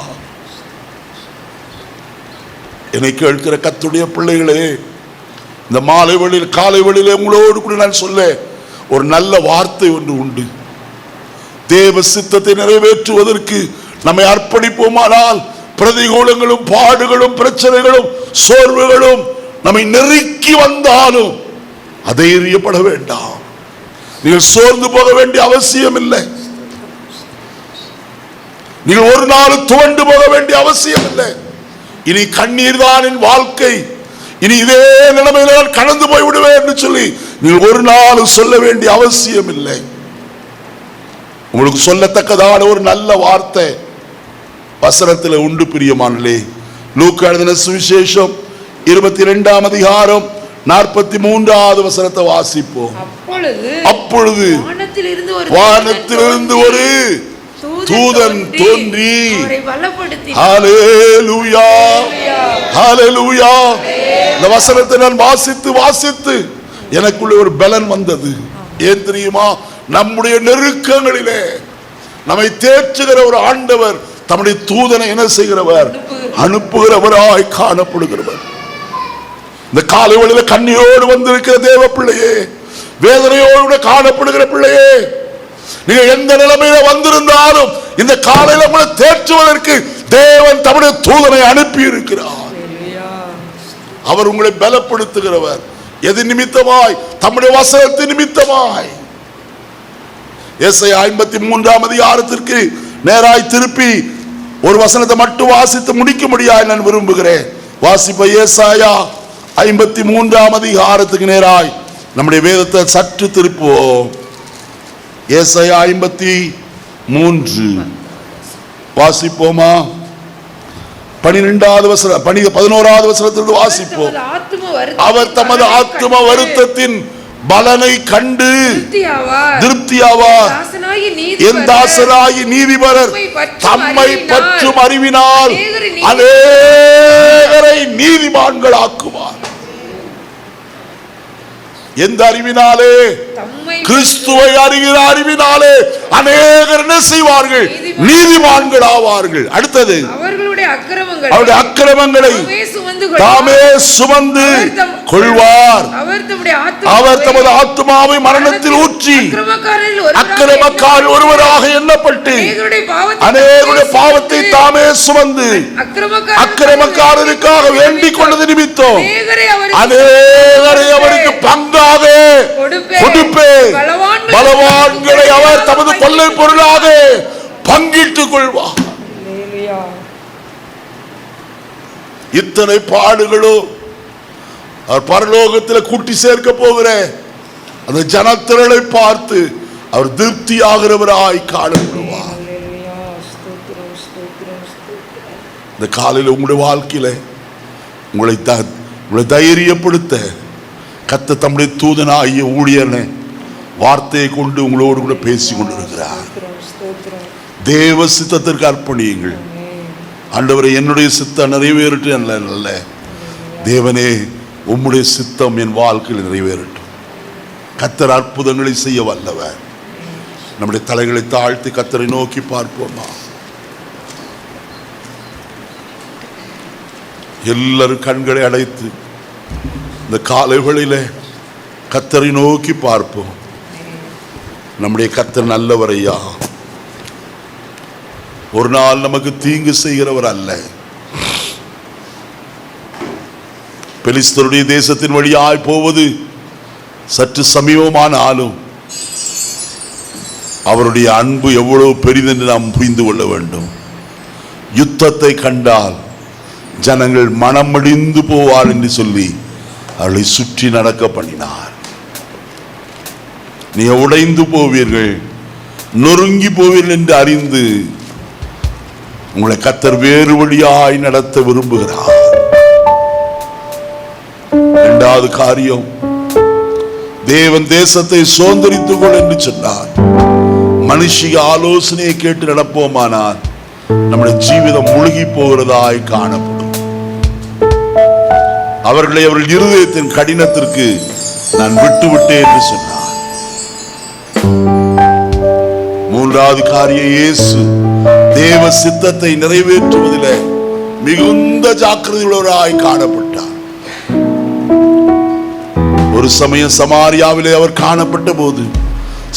என்னை கேட்கிற கர்த்தருடைய பிள்ளைகளே, இந்த மாலை வேளையில் காலை வேளையிலே உங்களோடு கூட நான் சொல்ல ஒரு நல்ல வார்த்தை ஒன்று உண்டு. தேவ சித்தத்தை நிறைவேற்றுவதற்கு நம்மை அர்ப்பணிப்போமானால் பிரதிகூலங்களும் பாடுகளும் பிரச்சனைகளும் சோர்வுகளும் நம்மை நெருக்கி வந்தாலும் அதைரியப்பட வேண்டாம். நீங்கள் சோர்ந்து போக வேண்டிய அவசியம் இல்லை. நீங்கள் ஒரு நாள் துவண்டு போக வேண்டிய அவசியம் இல்லை. இனி கண்ணீர் தான் என் வாழ்க்கை, இனி இதே நிலைமையில கடந்து போய் விடுவேன் என்று சொல்லி நீங்கள் ஒரு நாள் சொல்ல வேண்டிய அவசியம் இல்லை. உங்களுக்கு சொல்லத்தக்கதான ஒரு நல்ல வார்த்தை வசனத்தில் உண்டு பிரியமானே. லூக்கா எழுதின சுவிசேஷம் 22ஆம் அதிகாரம் 43வது வசனத்தை வாசிப்போம். அப்பொழுது வானத்திலிருந்து ஒரு தூதன் தோன்றி ஹல்லேலூயா ஹல்லேலூயா. இந்த வசனத்தை நான் வாசித்து எனக்குள்ள ஒரு பலன் வந்தது. ஏன் தெரியுமா? நம்முடைய நெருக்கங்களிலே நம்மை தேற்றுகிற ஒரு ஆண்டவர் தம்முடைய தூதனை என்ன செய்கிறவர்? அனுப்புகிறவராய் காணப்படுகிறவர். இந்த காலை வேளையில கண்ணீரோடு வந்திருக்கிற தேவ பிள்ளையே, வேதனையோடு காணப்படுகிற பிள்ளையே, நீங்க எந்த நிலைமையில வந்திருந்தாலும் இந்த காலையில உங்களை தேற்றுவதற்கு தேவன் தம்முடைய தூதனை அனுப்பி இருக்கிறார். அவர் உங்களை பலப்படுத்துகிறவர். எது நிமித்தமாய்? தம்முடைய வசனத்தின் நிமித்தமாய். ஏசாயா 53ஆம் அதிகாரத்திற்கு நேராய் திருப்பி ஒரு வசனத்தை மட்டும் வாசித்து முடிக்க முடியாது நான் விரும்புகிறேன். வாசிப்ப ஏசாயா 53ஆம் அதிகாரத்துக்கு நேராய் நம்முடைய வேதத்தை சற்று திருப்புவோம். ஏசாயா 53 வாசிப்போமா? 12வது வசனம் 11வது வசனத்திலிருந்து வாசிப்போம். அவர் தமது ஆத்தும வருத்தத்தின் பலனை கண்டு திருப்தியாவார். என் தாசராகி நீதிபரர் தம்மை பற்றும் அறிவினால் அநேகரை நீதிமான்கள் ஆக்குவார். எந்த அறிவினாலே? கிறிஸ்துவை அறிகிற அறிவினாலே அநேகர் என்ன செய்வார்கள்? நீதிமான்கள் ஆவார்கள். அடுத்தது, அவர்களுடைய அக்கிரமங்களை தாமே சுமந்து கொள்வார். அவர் தமது ஆத்துமாவை மரணத்தில் ஊற்றி அக்கிரமக்காரர் ஒருவராக எண்ணப்பட்டு அநேகருடைய பாவத்தை தாமே சுமந்து அக்கிரமக்காரருக்காக வேண்டிக் கொண்டது நிமித்தம் அநேகரை அவருக்கு பங்காக கொடுப்பேன். பலவான்களை அவர் தமது கொள்ளை பொருளாக பங்கிட்டுக் கொள்வார். இத்தனை பாடுகளோ அவர் பரலோகத்தில் கூட்டி சேர்க்க போகிற அந்த ஜனத்திரளை பார்த்து அவர் திருப்தி ஆகிறவராய் காணப்படுவார். இந்த காலையில் உங்களுடைய வாழ்க்கையில உங்களை தைரியப்படுத்த கர்த்தர் தம்முடைய தூதனாகிய ஊழியனை வார்த்தையை கொண்டு உங்களோடு கூட பேசிக் கொண்டிருக்கிறார். தேவ சித்தத்திற்கு அர்ப்பணியுங்கள். ஆண்டவரே, என்னுடைய சித்தம் நிறைவேறட்டும் அல்ல, தேவனே உம்முடைய சித்தம் என் வாழ்க்கையில் நிறைவேறட்டும். கர்த்தர் அற்புதங்களை செய்ய வல்லவர். நம்முடைய தலைகளை தாழ்த்தி கர்த்தரை நோக்கி பார்ப்போமா? எல்லாரும் கண்களை அடைத்து இந்த காலைகளிலே கர்த்தரை நோக்கி பார்ப்போம். நம்முடைய கர்த்தர் நல்லவர் ஐயா. ஒரு நாள் நமக்கு தீங்கு செய்கிறவர் அல்ல. பெலிஸ்தருடைய தேசத்தின் வழியாய் போவது சற்று சமீபமானாலும் அவருடைய அன்பு எவ்வளவு பெரிதென்று நாம் புரிந்து கொள்ள வேண்டும். யுத்தத்தை கண்டால் ஜனங்கள் மனமடிந்து போவார் என்று சொல்லி அவளை சுற்றி நடக்க பண்ணினார். நீ உடைந்து போவீர்கள், நொறுங்கி போவீர்கள் என்று அறிந்து உங்களை கர்த்தர் வேறு வழியாய் நடத்த விரும்புகிறார். இரண்டாவது காரியம், தேவன் தேசத்தை சுதந்தரித்துக் கொள் என்று சொன்னார். மனுஷிய ஆலோசனையை கேட்டு நடப்போமானால் நம்முடைய ஜீவிதம் முழுகி போகிறதாய் காணப்படும். அவர்கள் இருதயத்தின் கடினத்திற்கு நான் விட்டுவிட்டேன் என்று சொன்னார். மூன்றாவது காரியம், இயேசு தேவ சித்தத்தை நிறைவேற்றுவதில் மிகுந்த ஜாக்கிரதையுள்ளவராய் காணப்பட்டார். ஒரு சமயம் சமாரியாவிலே அவர் காணப்பட்ட போது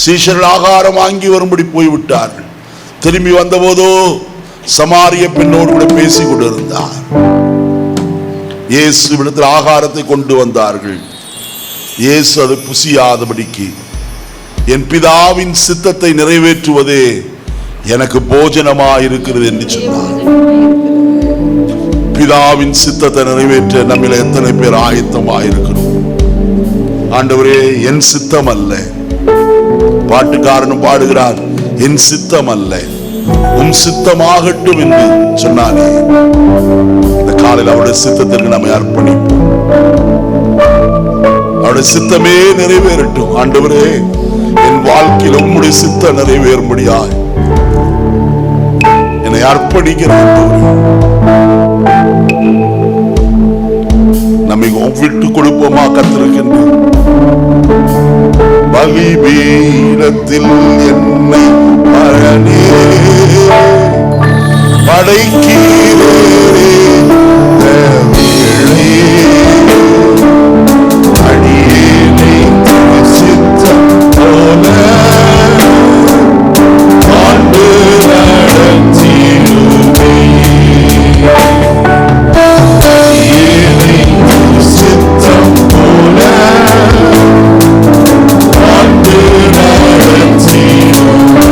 சீஷர்கள் ஆகாரம் வாங்கி வரும்படி போய்விட்டார்கள். திரும்பி வந்த போதோ சமாரிய பெண்ணோடு கூட பேசிக் கொண்டிருந்தார். இயேசு இடத்தில் ஆகாரத்தை கொண்டு வந்தார்கள். இயேசு அதை புசியாதபடிக்கு, என் பிதாவின் சித்தத்தை நிறைவேற்றுவதே எனக்கு போஜனமாயிருக்கிறது என்று சொன்னார். பிதாவின் சித்தத்தை நிறைவேற்ற நம்மில எத்தனை பேர் ஆயத்தமாயிருக்கிறோம்? ஆண்டவரே, என் சித்தம் அல்ல. பாட்டுக்காரனும் பாடுகிறார், என் சித்தம் அல்ல உம் சித்தமாகட்டும் என்று சொன்னானே. இந்த காலையில் அவருடைய சித்தத்திற்கு நம்மை அர்ப்பணிப்போம். அவருடைய சித்தமே நிறைவேறட்டும். ஆண்டவரே, என் வாழ்க்கையில் உம்முடைய சித்தம் நிறைவேறும்படியாய் என்னை அர்ப்பணிக்கிறேன். நம்மை விட்டு கொடுப்போமா கர்த்தருக்கின்ற பலிபீடத்தில் என்னை பழனே படைக்கிறே அடியேனை சித்தம் போல ஆண்டு நடத்திடுவே. அடியேனை சித்தம் போல ஆண்டு நடத்திடுவே.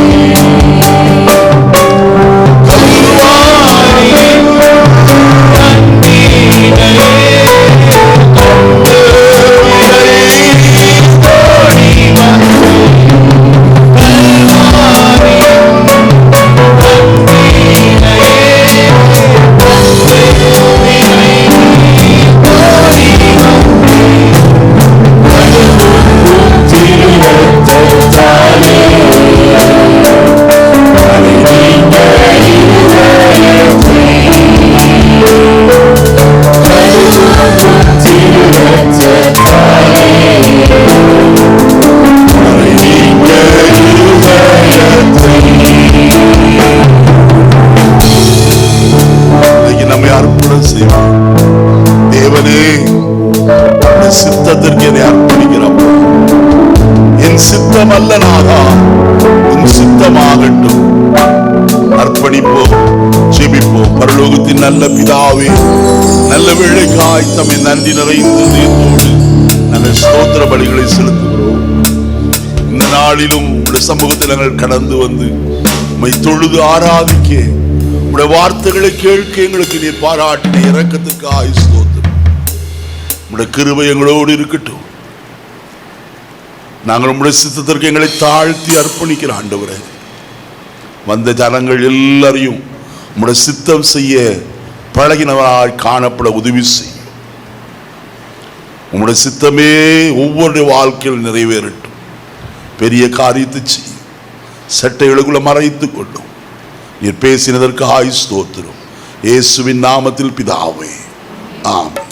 சித்தத்திற்கு என்னை அர்ப்பணிக்கிறப்போ, என் சித்தம் அல்ல நாதா, உன் சித்தமாகட்டும். அர்ப்பணிப்போம், ஜெபிப்போம். பரலோகத்தின் நல்ல பிதாவே, நல்ல வேளைக்காய் தம்மை நன்றி நிறைந்த இதயத்தோடு நாங்கள் ஸ்தோத்திர பலிகளை செலுத்துகிறோம். இந்த நாளிலும் உடைய சமூகத்தில் நாங்கள் கடந்து வந்து உம்மை தொழுது ஆராதிக்க, உடைய வார்த்தைகளை கேட்க எங்களுக்கு நீர் பாராட்டின இரக்கத்திற்காய் ஸ்தோத்திரம். உடைய கிருபை எங்களோடு இருக்கட்டும். நாங்கள் உம்முடைய சித்தத்திற்கு எங்களை தாழ்த்தி அர்ப்பணிக்கிற ஆண்டவரே, வந்த ஜனங்கள் எல்லாரையும் உம்முடைய சித்தம் செய்ய பழகினவராய் காணப்பட உதவி செய்யும். உம்முடைய சித்தமே ஒவ்வொரு வாழ்க்கையில் நிறைவேறட்டும். பெரிய காரியத்தை செய்யும். சட்டைகளுக்குள்ள மறைத்துக் கொள்ளும். நீர் பேசினதற்கு ஸ்தோத்திரம். இயேசுவின் நாமத்தில் பிதாவே, ஆமென்.